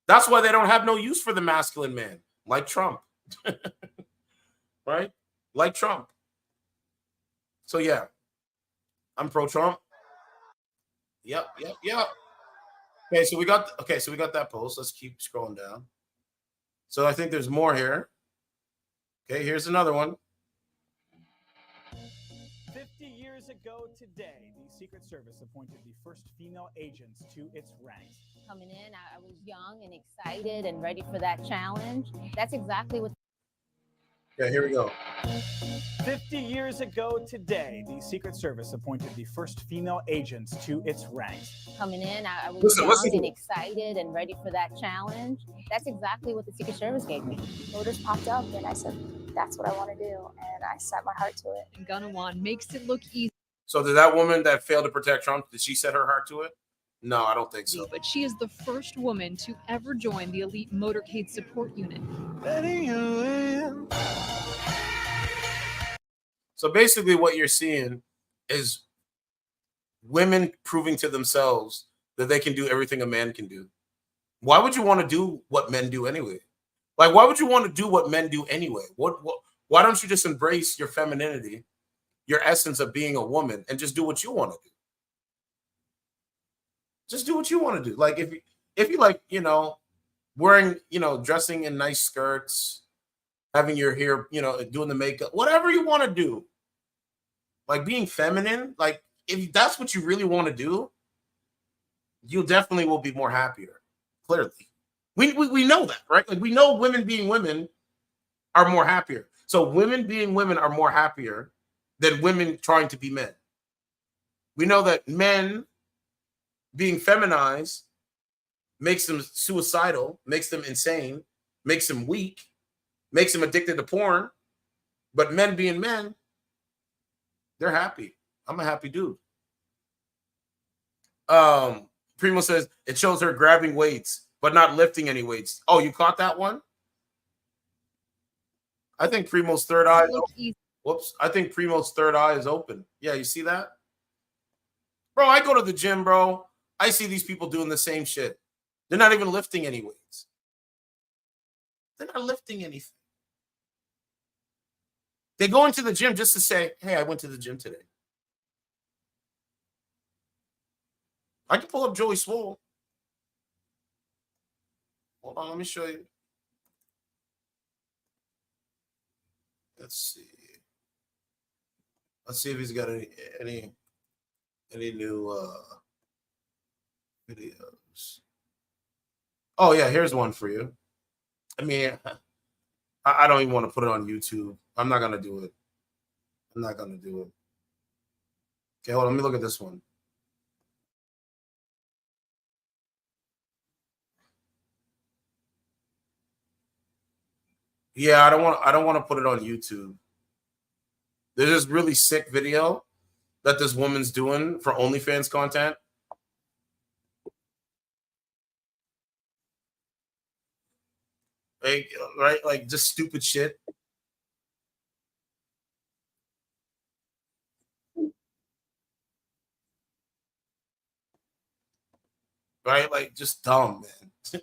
That's why they don't have no use for the masculine man, like Trump. Right? Like Trump. So yeah, I'm pro-Trump. Yep. Okay, so we got that post. Let's keep scrolling down. So I think there's more here. Okay, here's another one. 50 years ago today, the Secret Service appointed the first female agents to its ranks. Coming in, I was young and excited and ready for that challenge. That's exactly what. Yeah, here we go. 50 years ago today, the Secret Service appointed the first female agents to its ranks. Coming in, I was young and excited and ready for that challenge. That's exactly what the Secret Service gave me. Voters popped up and I said, that's what I want to do. And I set my heart to it. And Gunawan makes it look easy. So did that woman that failed to protect Trump, did she set her heart to it? No, I don't think so. But she is the first woman to ever join the elite motorcade support unit. So basically what you're seeing is women proving to themselves that they can do everything a man can do. Why would you want to do what men do anyway? Like, why would you want to do what men do anyway? Why don't you just embrace your femininity, your essence of being a woman, and just do what you want to do? Just do what you want to do. Like if you like, wearing, dressing in nice skirts, having your hair, doing the makeup, whatever you want to do. Like being feminine, like if that's what you really want to do, you definitely will be more happier. Clearly. We know that, right? Like we know women being women are more happier. So women being women are more happier than women trying to be men. We know that men being feminized makes them suicidal, makes them insane, makes them weak, makes them addicted to porn. But men being men, they're happy. I'm a happy dude. Primo says it shows her grabbing weights, but not lifting any weights. Oh, you caught that one? I think Primo's third eye. Whoops. I think Primo's third eye is open. Yeah, you see that? Bro, I go to the gym, bro. I see these people doing the same shit. They're not even lifting any weights. They're not lifting anything. They go into the gym just to say, hey, I went to the gym today. I can pull up Joey Swole. Hold on, let me show you. Let's see. Let's see if he's got any new videos. Oh yeah, here's one for you. I mean, I don't even want to put it on YouTube. I'm not gonna do it. I'm not gonna do it. Okay, hold on. Let me look at this one. Yeah, I don't want to put it on YouTube. There's this really sick video that this woman's doing for OnlyFans content. Like, right? Like just stupid shit. Right? Like just dumb, man.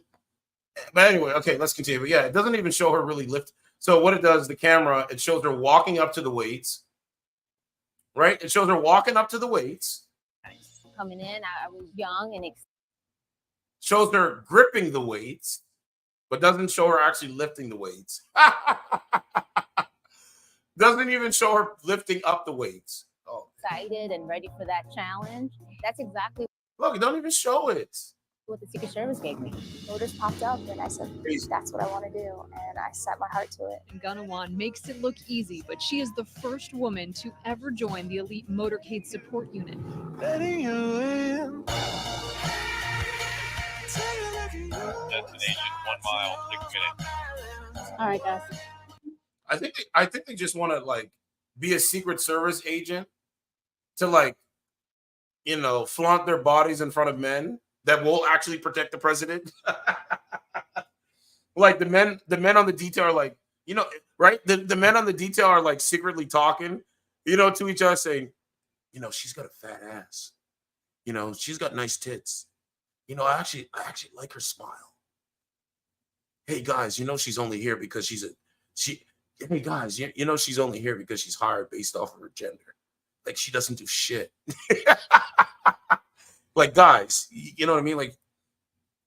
But anyway, okay, let's continue. But yeah, it doesn't even show her really lift. So what it does, the camera, it shows her walking up to the weights, right? It shows her walking up to the weights. Coming in, I was young and Shows her gripping the weights, but doesn't show her actually lifting the weights. Doesn't even show her lifting up the weights. Oh, excited and ready for that challenge. That's exactly look, don't even show it. what the Secret Service gave me. Orders popped up, and I said, that's what I want to do. And I set my heart to it. And Gunawan makes it look easy, but she is the first woman to ever join the elite motorcade support unit. Destination 1 mile, 6 minutes. All right, guys. I think they just want to like be a Secret Service agent to like, you know, flaunt their bodies in front of men that will actually protect the president. Like the men on the detail are like, you know, right? The men on the detail are like secretly talking, you know, to each other saying, you know, she's got a fat ass. You know, she's got nice tits. You know, I actually like her smile. Hey guys, you know she's only here because hey guys, you know she's only here because she's hired based off of her gender. Like she doesn't do shit. Like guys, you know what I mean? Like,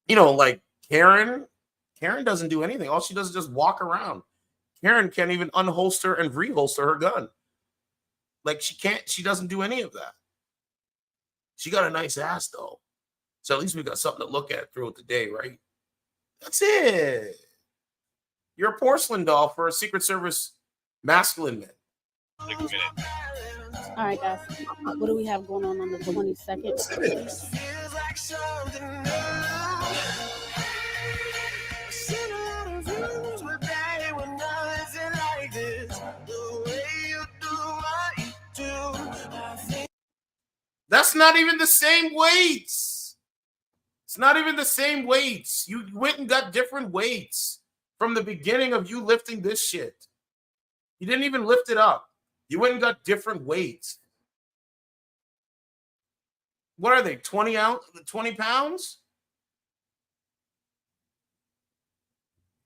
you know, like Karen doesn't do anything. All she does is just walk around. Karen can't even unholster and reholster her gun. Like she doesn't do any of that. She got a nice ass though. So at least we got something to look at throughout the day, right? That's it. You're a porcelain doll for a Secret Service masculine man. 6 minutes. All right, guys. What do we have going on the 22nd? That's not even the same weights. It's not even the same weights. You went and got different weights from the beginning of you lifting this shit. You didn't even lift it up. You went and got different weights. What are they? 20 pounds?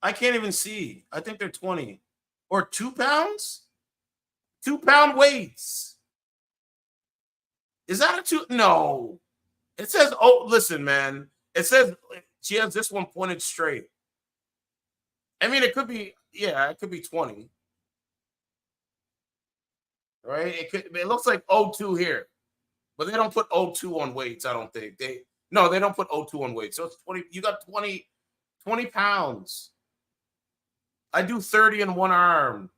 I can't even see. I think they're 20 or 2 pounds. 2 pound weights. Is that a 2? No. It says, oh, listen, man. It says she has this one pointed straight. I mean, it could be, yeah, it could be 20. Right? It looks like O2 here. But they don't put O2 on weights, I don't think. They don't put O2 on weights. So it's 20. You got 20 pounds. I do 30 in one arm.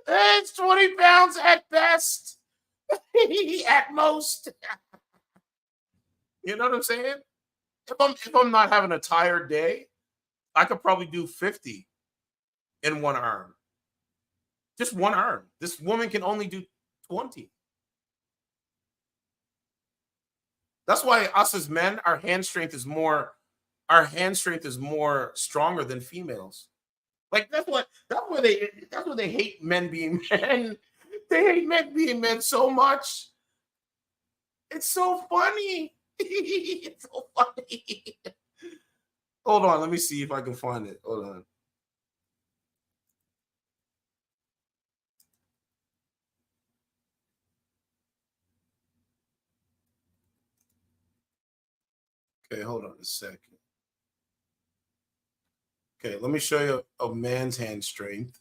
It's 20 pounds at best. At most. You know what I'm saying? If I'm not having a tired day, I could probably do 50 in one arm. Just one arm. This woman can only do 20. That's why us as men, our hand strength is more stronger than females. Like that's why they hate men being men. They hate men being men so much. It's so funny. It's so funny. Hold on, let me see if I can find it. Hold on. Okay, hold on a second. Okay, let me show you a man's hand strength.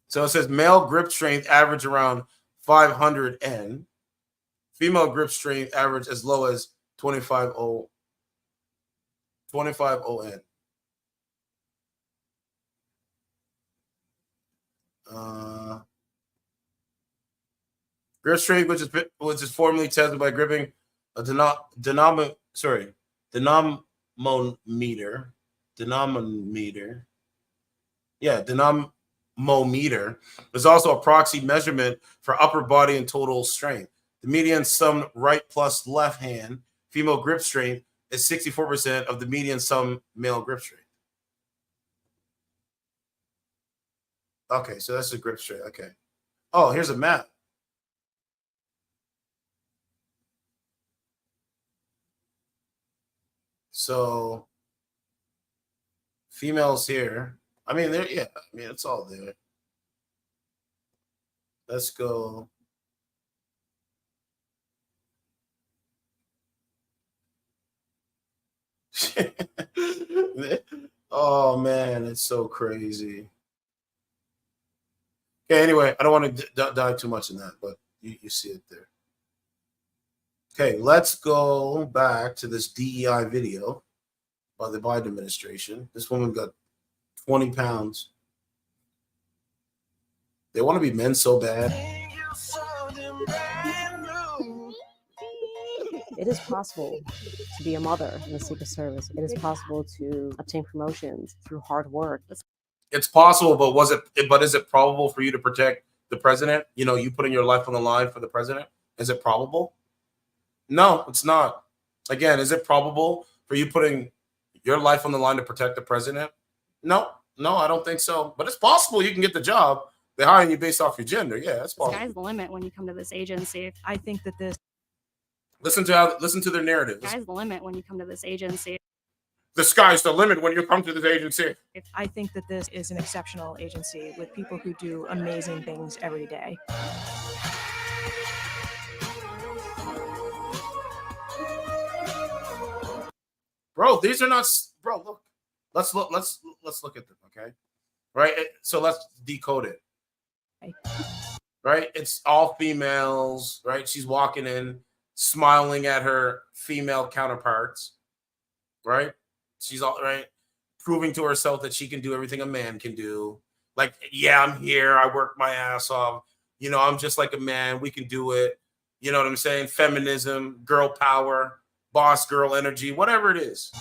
So it says male grip strength average around 500 N. Female grip strength average as low as 25 N. Grip strength, which is formally tested by gripping a denominator. Yeah, dynamometer is also a proxy measurement for upper body and total strength. The median sum right plus left hand female grip strength is 64% of the median sum male grip strength. Okay, so that's the grip strength. Okay. Oh, here's a map. So females here. I mean, there. Yeah, I mean, it's all there. Let's go. Oh man, it's so crazy. Okay, anyway, I don't want to dive too much in that, but you see it there. Okay, let's go back to this DEI video by the Biden administration. This woman got 20 pounds. They want to be men so bad. It is possible to be a mother in the Secret Service. It is possible to obtain promotions through hard work. It's possible, but is it probable for you to protect the president? You know, you putting your life on the line for the president. Is it probable? No, it's not. Again, is it probable for you putting your life on the line to protect the president? No, I don't think so. But it's possible you can get the job. They're hiring you based off your gender. Yeah, it's possible. Sky's the limit when you come to this agency. I think that this. Listen to their narrative. Sky's the limit when you come to this agency. The sky's the limit when you come to this agency. I think that this is an exceptional agency with people who do amazing things every day. Bro, these are not. Bro, look. Let's look at them. Okay, right. So let's decode it. Right, it's all females. Right, she's walking in, smiling at her female counterparts. Right. She's all right, proving to herself that she can do everything a man can do. Like, yeah, I'm here. I work my ass off. You know, I'm just like a man. We can do it. You know what I'm saying? Feminism, girl power, boss girl energy, whatever it is.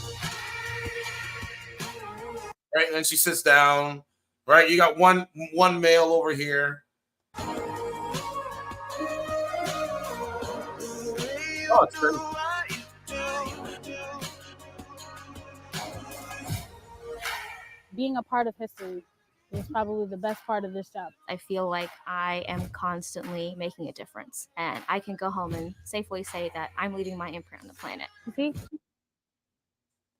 Right, and then she sits down. Right, you got one male over here. Oh, it's great. Being a part of history is probably the best part of this job. I feel like I am constantly making a difference, and I can go home and safely say that I'm leaving my imprint on the planet. See?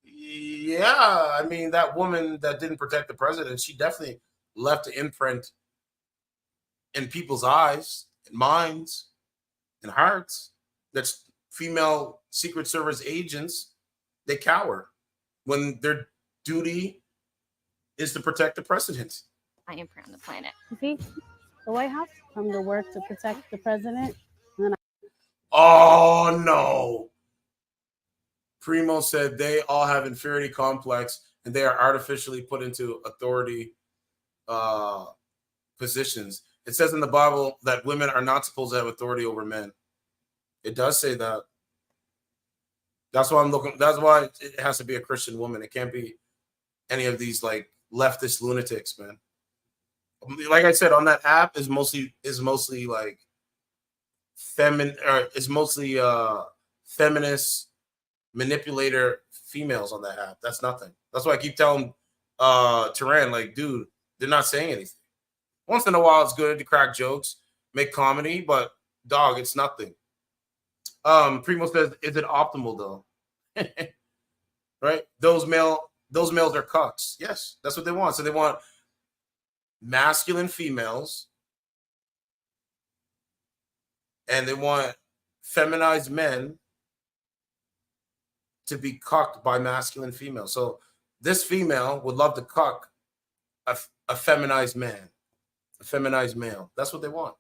Yeah, I mean, that woman that didn't protect the president, she definitely left an imprint in people's eyes, and minds, and hearts. That's female Secret Service agents. They cower when their duty is to protect the president. My imprint on the planet. See, the White House come to work to protect the president. And then Oh no. Primo said they all have inferiority complex and they are artificially put into authority positions. It says in the Bible that women are not supposed to have authority over men. It does say that. That's why I'm looking. That's why it has to be a Christian woman. It can't be any of these like leftist lunatics, man. Like I said, on that app is mostly like feminist manipulator females on that app. That's nothing. That's why I keep telling Turan, like, dude, they're not saying anything. Once in a while, it's good to crack jokes, make comedy, but dog, it's nothing. Primo says, is it optimal though? Right? Those males are cucks. Yes, that's what they want. So they want masculine females and they want feminized men to be cucked by masculine females. So this female would love to cuck a feminized man, a feminized male. That's what they want.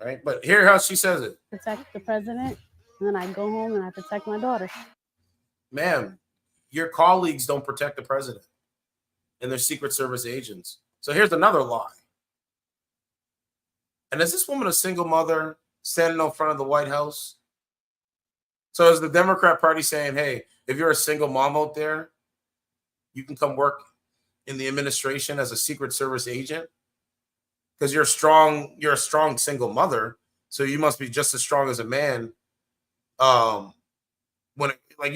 Right? But hear how she says it. protect the president, and then I go home and I protect my daughter. Ma'am, your colleagues don't protect the president and their Secret Service agents. So here's another lie. And is this woman a single mother standing in front of the White House? So is the Democrat Party saying, hey, if you're a single mom out there, you can come work in the administration as a Secret Service agent? Because you're a strong single mother, so you must be just as strong as a man. You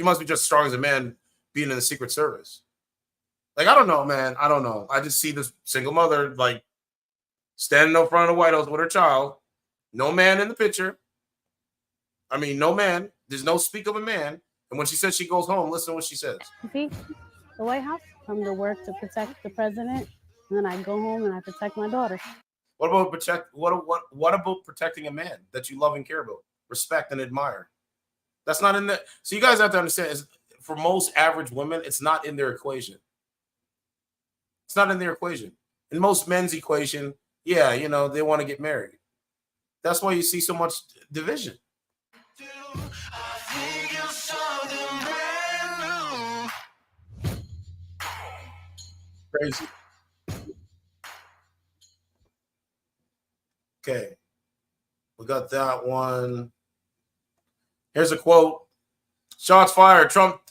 must be just as strong as a man being in the Secret Service. Like, I don't know, man. I don't know. I just see this single mother like standing in front of the White House with her child. No man in the picture. I mean, no man. There's no speak of a man. And when she says she goes home, listen to what she says. See, the White House come to work to protect the president, and then I go home and I protect my daughter. What about what about protecting a man that you love and care about, respect and admire? That's not in the. So you guys have to understand, is for most average women, it's not in their equation. It's not in their equation. In most men's equation, yeah, you know, they want to get married. That's why you see so much division. Crazy. Okay. We got that one. Here's a quote. Shots fired. Trump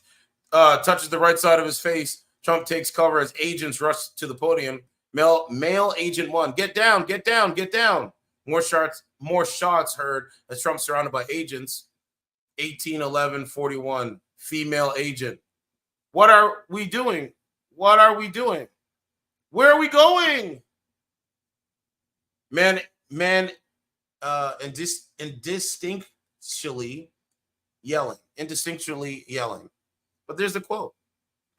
touches the right side of his face. Trump takes cover as agents rush to the podium. Male agent 1. Get down, get down, get down. More shots heard as Trump surrounded by agents. 18-11-41. Female agent. What are we doing? What are we doing? Where are we going? Man, indistinctly yelling. But there's the quote.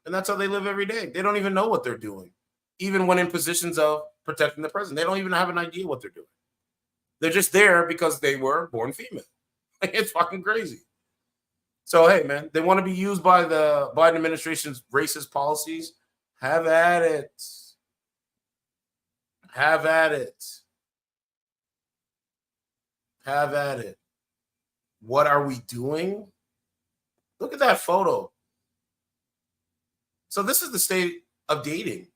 And that's how they live every day. They don't even know what they're doing. Even when in positions of protecting the president, they don't even have an idea what they're doing. They're just there because they were born female. It's fucking crazy. So, hey, man, they want to be used by the Biden administration's racist policies. Have at it. Have at it. Have at it. What are we doing? Look at that photo. So this is the state of dating.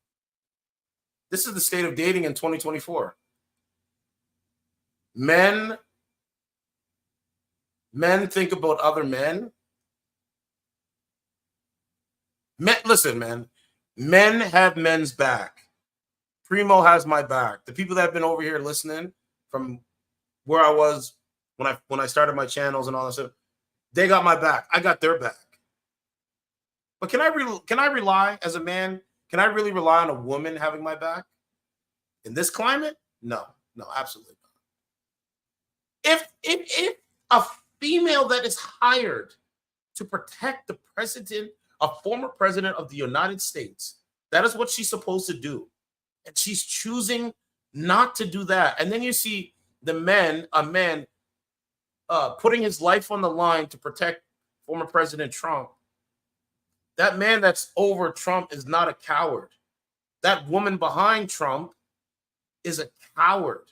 This is the state of dating in 2024. Men think about other men. Listen, man. Men have men's back. Primo has my back. The people that have been over here listening from where I was when I started my channels and all that stuff, they got my back. I got their back. But can I rely as a man? Can I really rely on a woman having my back in this climate? No, absolutely not. If a female that is hired to protect the president, a former president of the United States, that is what she's supposed to do, and she's choosing not to do that, and then you see a man putting his life on the line to protect former President Trump. That man that's over Trump is not a coward. That woman behind Trump is a coward.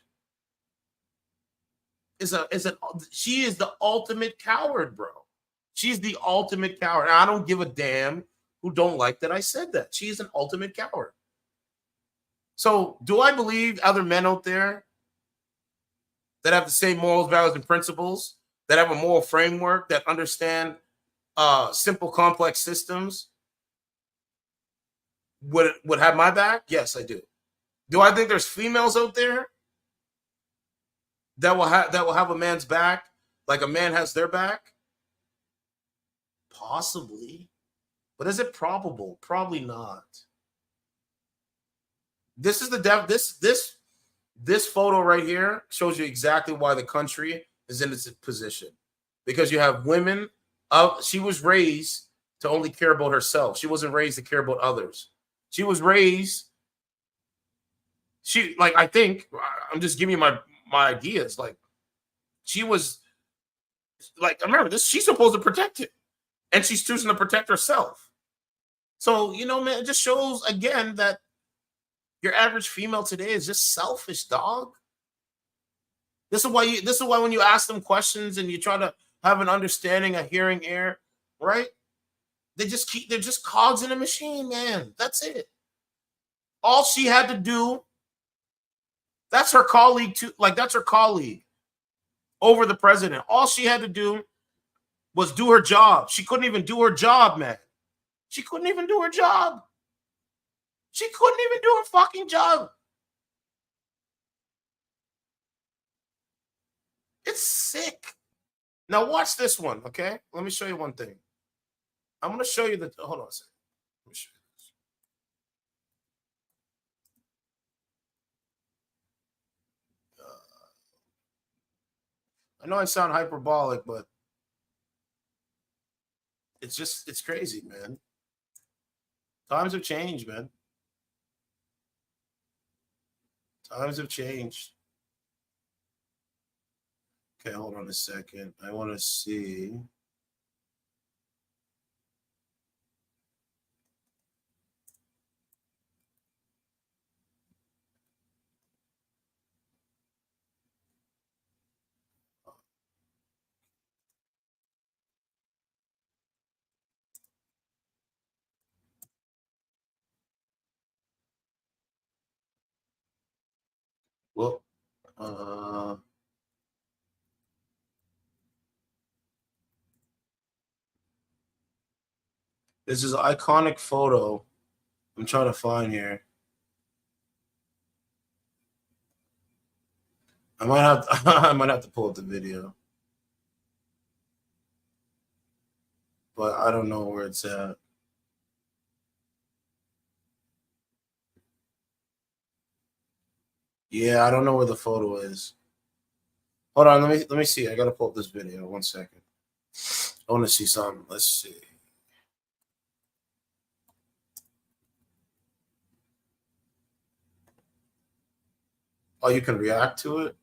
She is the ultimate coward, bro. She's the ultimate coward. And I don't give a damn who don't like that I said that. She is an ultimate coward. So do I believe other men out there that have the same morals, values, and principles, that have a moral framework, that understand simple, complex systems, would have my back? Yes, I do. Do I think there's females out there that will have a man's back like a man has their back? Possibly. But is it probable? Probably not. This is this photo right here shows you exactly why the country is in its position. Because you have women she was raised to only care about herself. She wasn't raised to care about others. She was raised, I think, I'm just giving you my ideas. Like, she was, like, remember this, she's supposed to protect it. And she's choosing to protect herself. So, you know, man, it just shows again that your average female today is just selfish, dog. This is why when you ask them questions and you try to have an understanding, a hearing ear, right? They're just cogs in a machine, man. That's it. All she had to do, that's her colleague too. Like, that's her colleague over the president. All she had to do was do her job. She couldn't even do her job, man. She couldn't even do her job. She couldn't even do her fucking job. It's sick. Now watch this one, okay? Let me show you one thing. I'm going to show you hold on a second. Let me show you this. I know I sound hyperbolic, but it's crazy, man. Times have changed, man. Times have changed. Okay, hold on a second. I want to see. Well, this is an iconic photo I'm trying to find here. I might have I might have to pull up the video, but I don't know where it's at. Yeah, I don't know where the photo is. Hold on, let me see. I gotta pull up this video. 1 second. I want to see something. Let's see. Oh, you can react to it?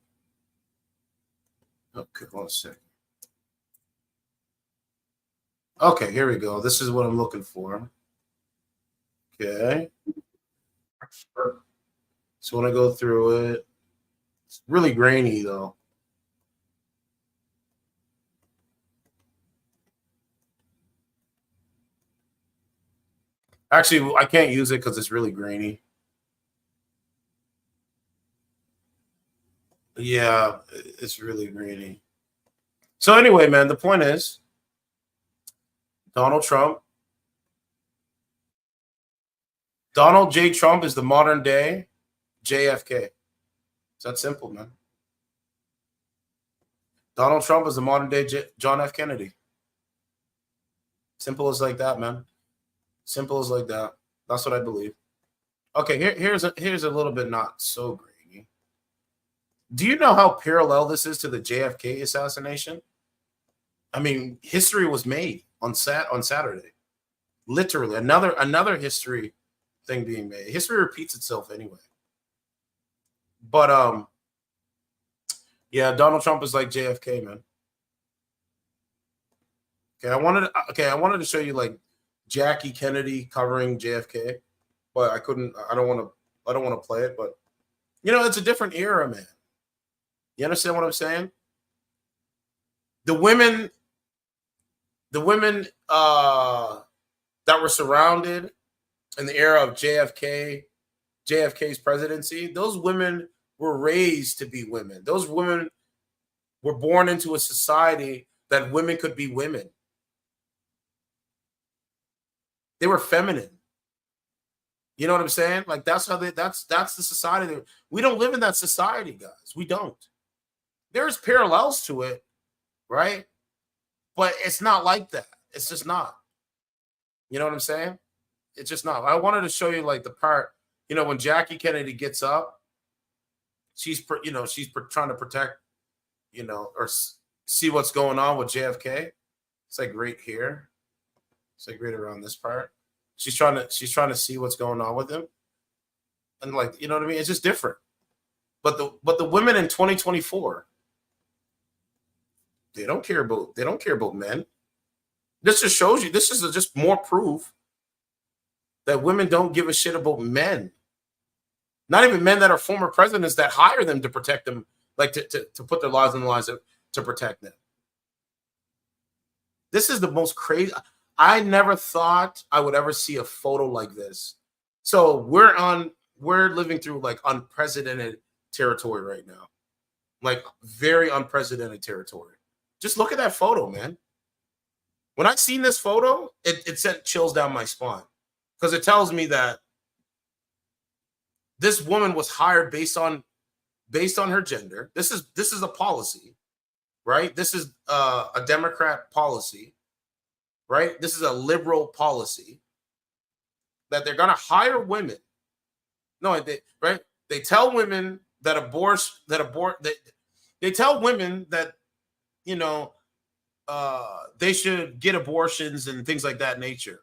Okay, 1 second. Okay, here we go. This is what I'm looking for. Okay. So when I go through it, it's really grainy though. Actually, I can't use it because it's really grainy. Yeah, it's really grainy. So anyway, man, the point is Donald J. Trump is the modern day JFK. It's that simple, man. Donald Trump is the modern day John F. Kennedy. Simple as like that, man. Simple as like that. That's what I believe. Okay, here's a little bit not so grainy. Do you know how parallel this is to the JFK assassination? I mean, history was made on Saturday. Literally, another history thing being made. History repeats itself anyway. But yeah, Donald Trump is like JFK, man. Okay, I wanted to show you like Jackie Kennedy covering JFK, but I couldn't. I don't want to play it, but you know, it's a different era, man. You understand what I'm saying? The women that were surrounded in the era of JFK's presidency, those women were raised to be women. Those women were born into a society that women could be women. They were feminine. You know what I'm saying? Like that's the society. We don't live in that society, guys. We don't. There's parallels to it, right? But it's not like that. It's just not. You know what I'm saying? It's just not. I wanted to show you like the part, you know, when Jackie Kennedy gets up, she's trying to protect, you know, or see what's going on with JFK. It's like right here. It's like right around this part. She's trying to see what's going on with him. And like, you know what I mean? It's just different. But the women in 2024, they don't care about men. This just shows you, this is just more proof that women don't give a shit about men. Not even men that are former presidents that hire them to protect them, like to put their lives in the lines to protect them. This is the most crazy. I never thought I would ever see a photo like this. So we're living through like unprecedented territory right now. Like very unprecedented territory. Just look at that photo, man. When I seen this photo, it sent chills down my spine because it tells me that this woman was hired based on her gender. This is a policy, right? This is a Democrat policy, right? This is a liberal policy that they're going to hire women. No, right? They tell women that they tell women that, you know, they should get abortions and things like that nature.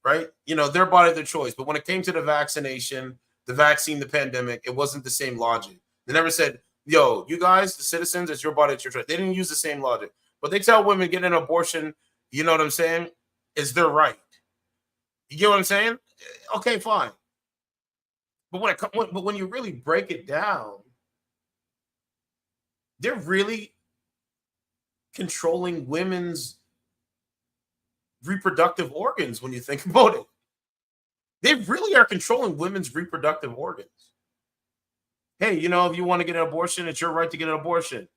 right? You know, their body, their choice. But when it came to the vaccination, the vaccine, the pandemic, it wasn't the same logic. They never said, yo, you guys, the citizens, it's your body, it's your choice. They didn't use the same logic. But they tell women getting an abortion, you know what I'm saying, is their right. You get what I'm saying? Okay, fine. But when you really break it down, they're really controlling women's reproductive organs when you think about it. They really are controlling women's reproductive organs. Hey, you know, if you want to get an abortion, it's your right to get an abortion.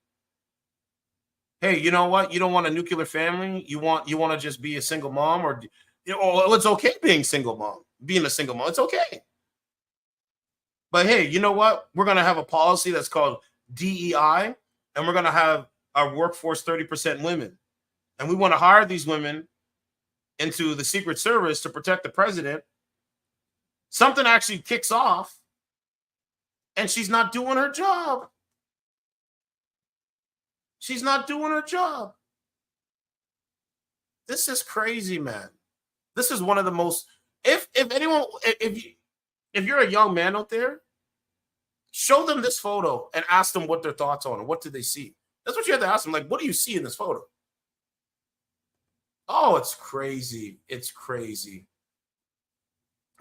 Hey, you know what? You don't want a nuclear family. You want to just be a single mom, or you know, it's okay being a single mom. It's okay. But hey, you know what? We're gonna have a policy that's called DEI, and we're gonna have our workforce 30% women, and we want to hire these women into the Secret Service to protect the president. Something actually kicks off, and she's not doing her job. She's not doing her job. This is crazy, man. This is one of the most. If you're a young man out there, show them this photo and ask them what their thoughts on it. What do they see? That's what you have to ask them. Like, what do you see in this photo? Oh, it's crazy. It's crazy.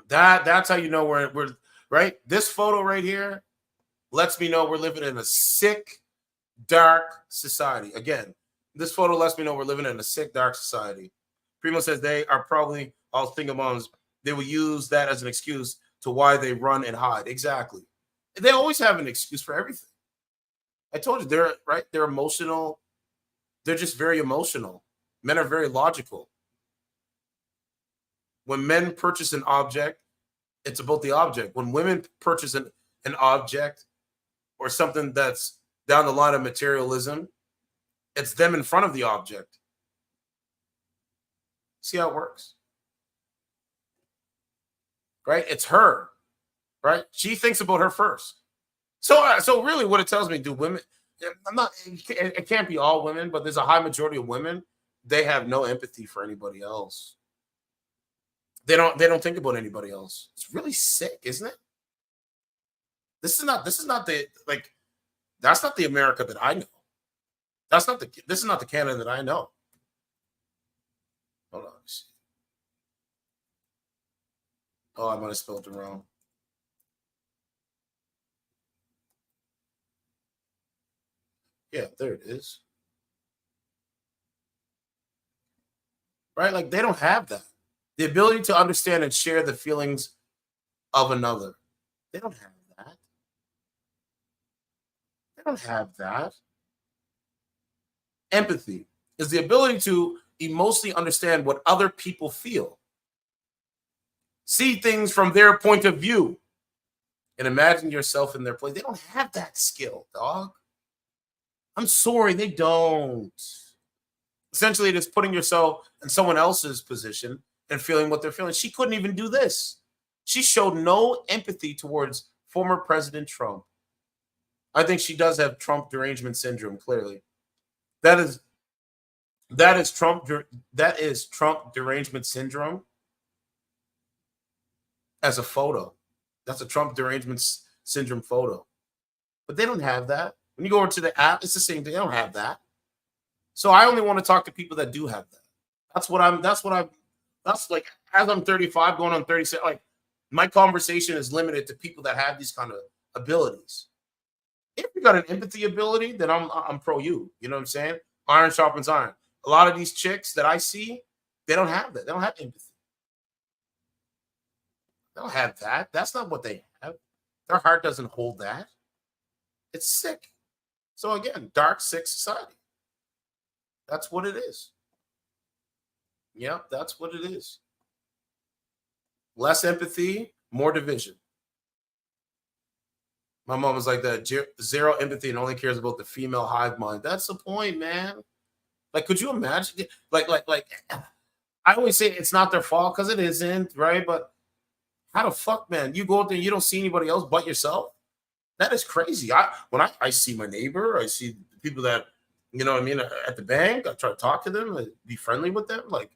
That's how you know we're right. This photo right here lets me know we're living in a sick, dark society. Again, this photo lets me know we're living in a sick, dark society. Primo says they are probably all single moms. They will use that as an excuse to why they run and hide. Exactly. They always have an excuse for everything. I told you they're emotional. They're just very emotional. Men are very logical. When men purchase an object, it's about the object. When women purchase an object or something that's down the line of materialism, it's them in front of the object. See how it works? Right? It's her. Right? She thinks about her first. So really what it tells me, do women, it can't be all women, but there's a high majority of women, they have no empathy for anybody else. They don't think about anybody else. It's really sick, isn't it? This is not the that's not the America that I know. This is not the Canada that I know. Hold on. Oh, I might have spelled it wrong. Yeah, there it is. Right? Like, they don't have that. The ability to understand and share the feelings of another. They don't have that. They don't have that. Empathy is the ability to emotionally understand what other people feel. See things from their point of view and imagine yourself in their place. They don't have that skill, dog. I'm sorry, they don't. Essentially, it is putting yourself in someone else's position and feeling what they're feeling. She couldn't even do this. She showed no empathy towards former President Trump. I think she does have Trump derangement syndrome, clearly. That is Trump derangement syndrome as a photo. That's a Trump derangement syndrome photo. But they don't have that. When you go over to the app, it's the same thing. They don't have that. So I only want to talk to people that do have that. That's like, as I'm 35, going on 36, like, my conversation is limited to people that have these kind of abilities. If you got an empathy ability, then I'm pro you. You know what I'm saying? Iron sharpens iron. A lot of these chicks that I see, they don't have that. They don't have empathy. They don't have that. That's not what they have. Their heart doesn't hold that. It's sick. So again, dark, sick society. That's what it is. Yep, that's what it is. Less empathy, more division. My mom was like that, zero empathy and only cares about the female hive mind. That's the point, man. Like, could you imagine? Like, I always say it's not their fault because it isn't, right? But how the fuck, man? You go out there and you don't see anybody else but yourself? That is crazy. When I see my neighbor, I see people that, you know what I mean, at the bank, I try to talk to them, be friendly with them. Like,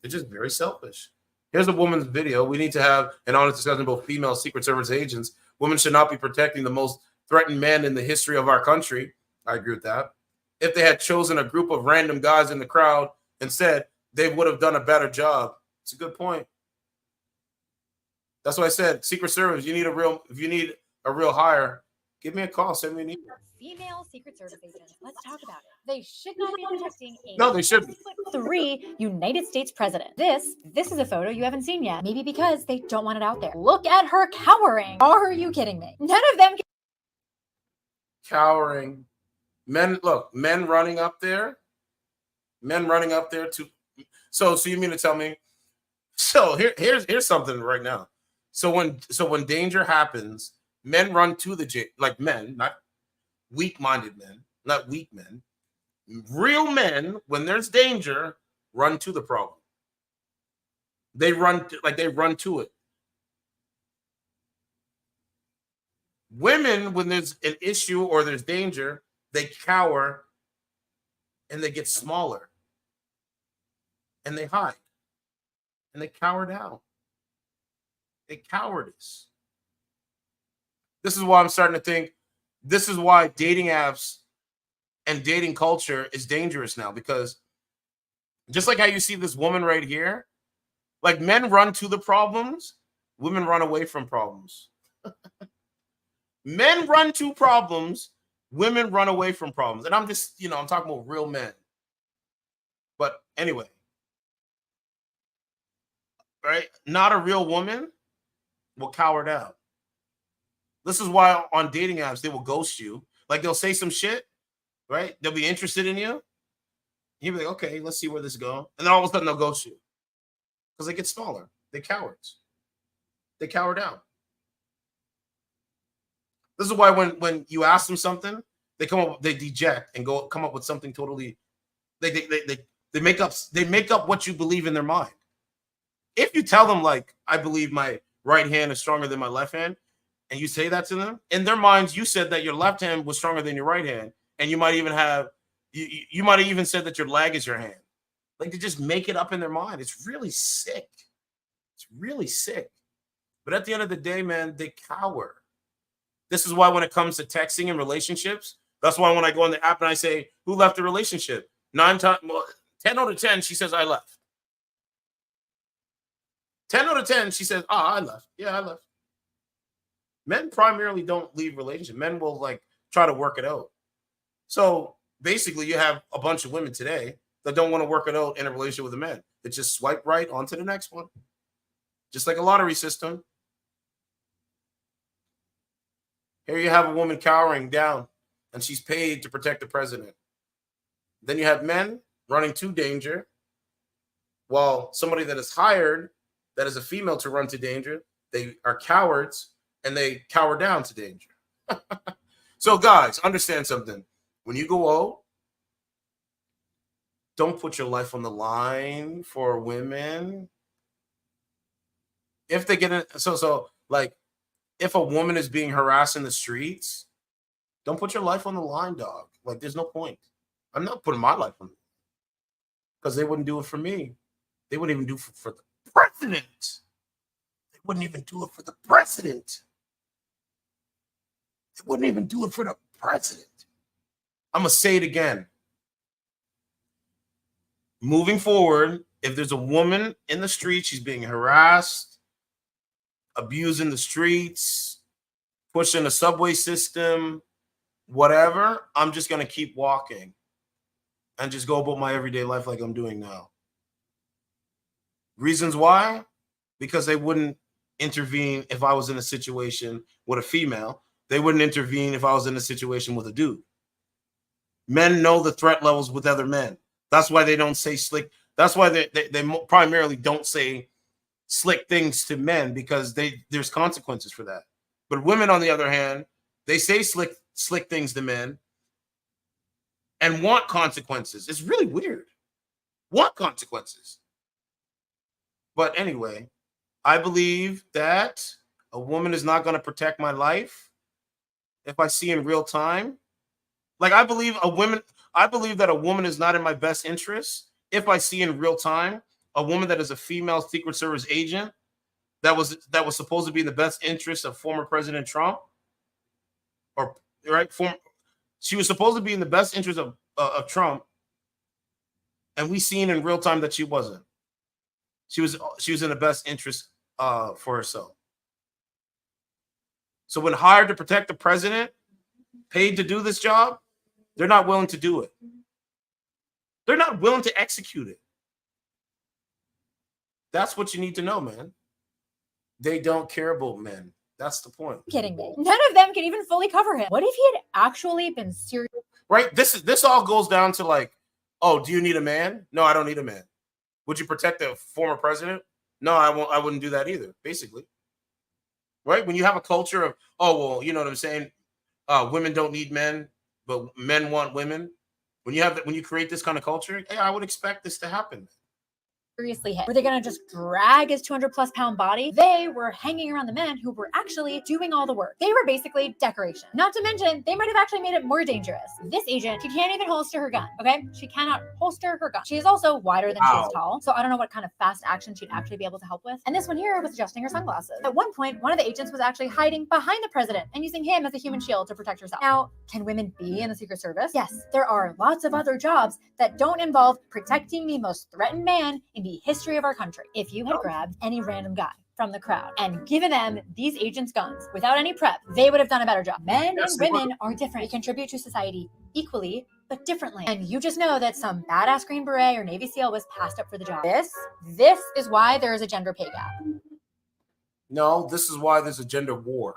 they're just very selfish. Here's a woman's video. We need to have an honest discussion about female Secret Service agents. Women should not be protecting the most threatened men in the history of our country. I agree with that. If they had chosen a group of random guys in the crowd instead, they would have done a better job. It's a good point. That's why I said Secret Service, if you need a real hire, give me a call, send me an email. Female Secret Service agents. Let's talk about it. They should not be protecting a No, they shouldn't. 6'3" United States president. This is a photo you haven't seen yet. Maybe because they don't want it out there. Look at her cowering. Are you kidding me? None of them Cowering. Men running up there. Men running up there to. So you mean to tell me? So here's something right now. So when danger happens, men run to the like men, not weak-minded men, not weak men. Real men, when there's danger, run to the problem. They run to it. Women, when there's an issue or there's danger, they cower and they get smaller. And they hide. And they cower down. They cowardice. This is why I'm starting to think this is why dating apps and dating culture is dangerous now, because just like how you see this woman right here, like men run to the problems, women run away from problems. Men run to problems, women run away from problems. And I'm just, I'm talking about real men. But anyway, right? Not a real woman will cower down. This is why on dating apps, they will ghost you. Like they'll say some shit, right? They'll be interested in you. You'll be like, okay, let's see where this goes. And then all of a sudden they'll ghost you. Because they get smaller. They're cowards. They cower down. This is why when you ask them something, they deject and come up with something totally. They make up what you believe in their mind. If you tell them, like, I believe my right hand is stronger than my left hand, and you say that to them, in their minds, you said that your left hand was stronger than your right hand, and you might even have you might have even said that your leg is your hand. Like, they just make it up in their mind. It's really sick. It's really sick. But at the end of the day, man, they cower. This is why when it comes to texting and relationships, that's why when I go on the app and I say, who left the relationship? 10 out of 10, she says, I left. 10 out of 10, she says, I left. Yeah, I left. Men primarily don't leave relationships. Men will like try to work it out. So basically, you have a bunch of women today that don't want to work it out in a relationship with a man. They just swipe right on to the next one. Just like a lottery system. Here you have a woman cowering down, and she's paid to protect the president. Then you have men running to danger, while somebody that is hired, that is a female to run to danger, they are cowards, and they cower down to danger. So, guys, understand something. When you go out, don't put your life on the line for women. If they get in, like, if a woman is being harassed in the streets, don't put your life on the line, dog. Like, there's no point. I'm not putting my life on it because they wouldn't do it for me. They wouldn't even do it for the president. They wouldn't even do it for the president. They wouldn't even do it for the president. I'm going to say it again. Moving forward, if there's a woman in the street, she's being harassed, abused in the streets, pushing the subway system, whatever, I'm just going to keep walking and just go about my everyday life like I'm doing now. Reasons why? Because they wouldn't intervene if I was in a situation with a female. They wouldn't intervene if I was in a situation with a dude. Men know the threat levels with other men. That's why they don't say slick. That's why they primarily don't say slick things to men, because there's consequences for that. But women, on the other hand, they say slick things to men and want consequences. It's really weird. Want consequences. But anyway, I believe that a woman is not going to protect my life if I see in real time. Like, I believe that a woman is not in my best interest if I see in real time a woman that is a female Secret Service agent that was supposed to be in the best interest of former President Trump, or right? She was supposed to be in the best interest of Trump, and we seen in real time that she wasn't. She was in the best interest for herself. So when hired to protect the president, paid to do this job, they're not willing to do it. They're not willing to execute it. That's what you need to know, man. They don't care about men. That's the point. Kidding me. None of them can even fully cover him. What if he had actually been serious? Right? This all goes down to like, oh, do you need a man? No, I don't need a man. Would you protect the former president? No, I wouldn't do that either, basically. Right? When you have a culture of, oh, well, you know what I'm saying? Women don't need men, but men want women. When you create this kind of culture, hey, I would expect this to happen. Seriously hit. Were they going to just drag his 200+ pound body? They were hanging around the men who were actually doing all the work. They were basically decoration. Not to mention, they might have actually made it more dangerous. This agent, she can't even holster her gun, okay? She cannot holster her gun. She is also wider than she is tall, so I don't know what kind of fast action she'd actually be able to help with. And this one here was adjusting her sunglasses. At one point, one of the agents was actually hiding behind the president and using him as a human shield to protect herself. Now, can women be in the Secret Service? Yes, there are lots of other jobs that don't involve protecting the most threatened man in the history of our country. If you had grabbed any random guy from the crowd and given them these agents' guns without any prep, they would have done a better job. Men and women are different. We contribute to society equally, but differently. And you just know that some badass Green Beret or Navy SEAL was passed up for the job. This is why there is a gender pay gap. No, this is why there's a gender war.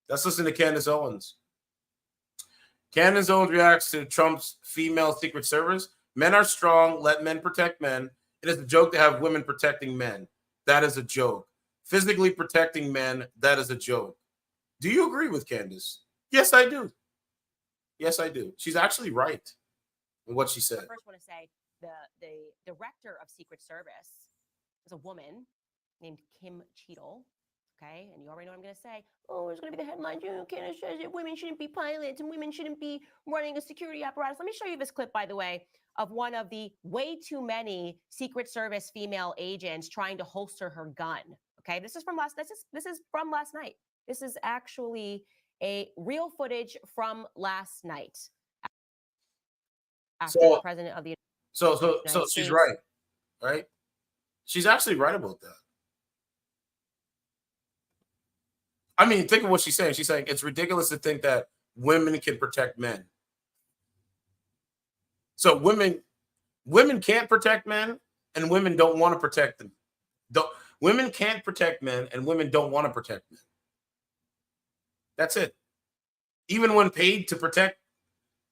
Let's listen to Candace Owens. Candace Owens reacts to Trump's female Secret Service. Men are strong. Let men protect men. It is a joke to have women protecting men. That is a joke. Physically protecting men, that is a joke. Do you agree with Candace? Yes, I do. Yes, I do. She's actually right in what she said. I first want to say the director of Secret Service is a woman named Kim Cheadle. Okay, and you already know what I'm going to say. Oh, there's going to be the headline. Candace says that women shouldn't be pilots and women shouldn't be running a security apparatus. Let me show you this clip, by the way, of one of the way too many Secret Service female agents trying to holster her gun. Okay, this is from last night. This is actually a real footage from last night. After the president of the So she's right, right? She's actually right about that. I mean, think of what she's saying. She's saying it's ridiculous to think that women can protect men. So women can't protect men, and women don't want to protect them. Women can't protect men, and women don't want to protect men. That's it. Even when paid to protect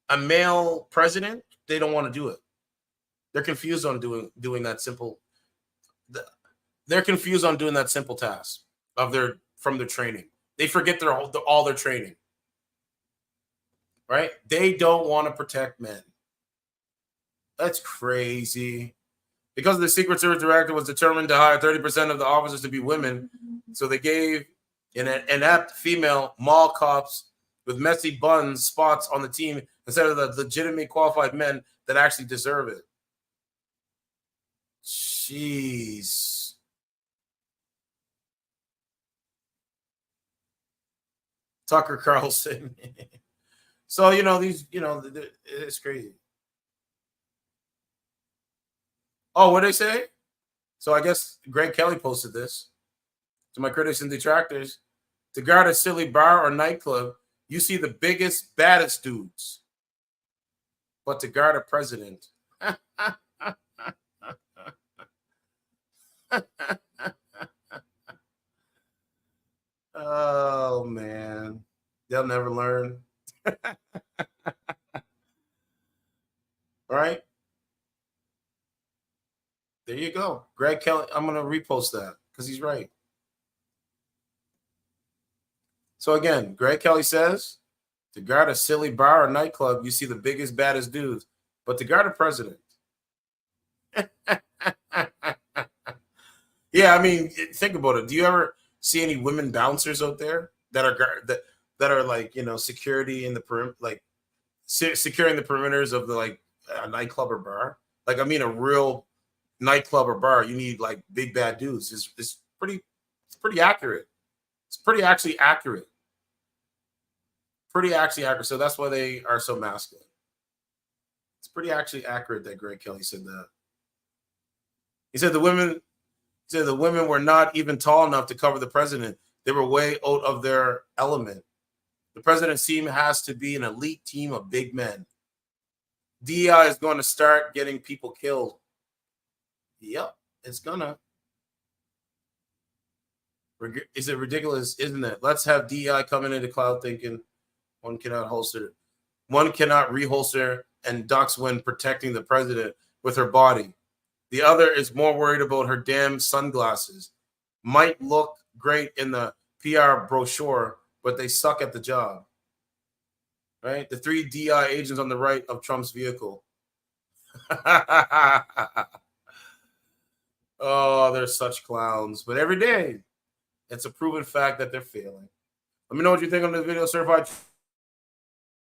a male president, they don't want to do it. They're confused on doing that simple. They're confused on doing that simple task from their training. They forget all their training. Right? They don't want to protect men. That's crazy. Because the Secret Service director was determined to hire 30% of the officers to be women, so they gave an inept female mall cops with messy buns spots on the team instead of the legitimate qualified men that actually deserve it. Jeez. Tucker Carlson. So, it's crazy. Oh, what did they say? So I guess Greg Kelly posted this. To my critics and detractors, to guard a silly bar or nightclub, you see the biggest, baddest dudes. But to guard a president. Oh, man. They'll never learn. Right? There you go. Greg Kelly. I'm going to repost that because he's right. So again, Greg Kelly says, to guard a silly bar or nightclub, you see the biggest, baddest dudes. But to guard a president. Yeah, I mean, think about it. Do you ever see any women bouncers out there that are like, security in the perimeter, like securing the perimeters of the a nightclub or bar? Like, I mean, a real nightclub or bar, you need like big bad dudes. It's pretty accurate. It's pretty actually accurate. Pretty actually accurate. So that's why they are so masculine. It's pretty actually accurate that Greg Kelly said that. He said the women were not even tall enough to cover the president. They were way out of their element. The president's team has to be an elite team of big men. DEI is going to start getting people killed. Yep, it's gonna. Is it ridiculous, isn't it? Let's have DEI coming into cloud thinking one cannot reholster and ducks when protecting the president with her body. The other is more worried about her damn sunglasses. Might look great in the PR brochure, but they suck at the job. Right? The 3 DI agents on the right of Trump's vehicle. Oh, they're such clowns. But every day, it's a proven fact that they're failing. Let me know what you think on this video, certified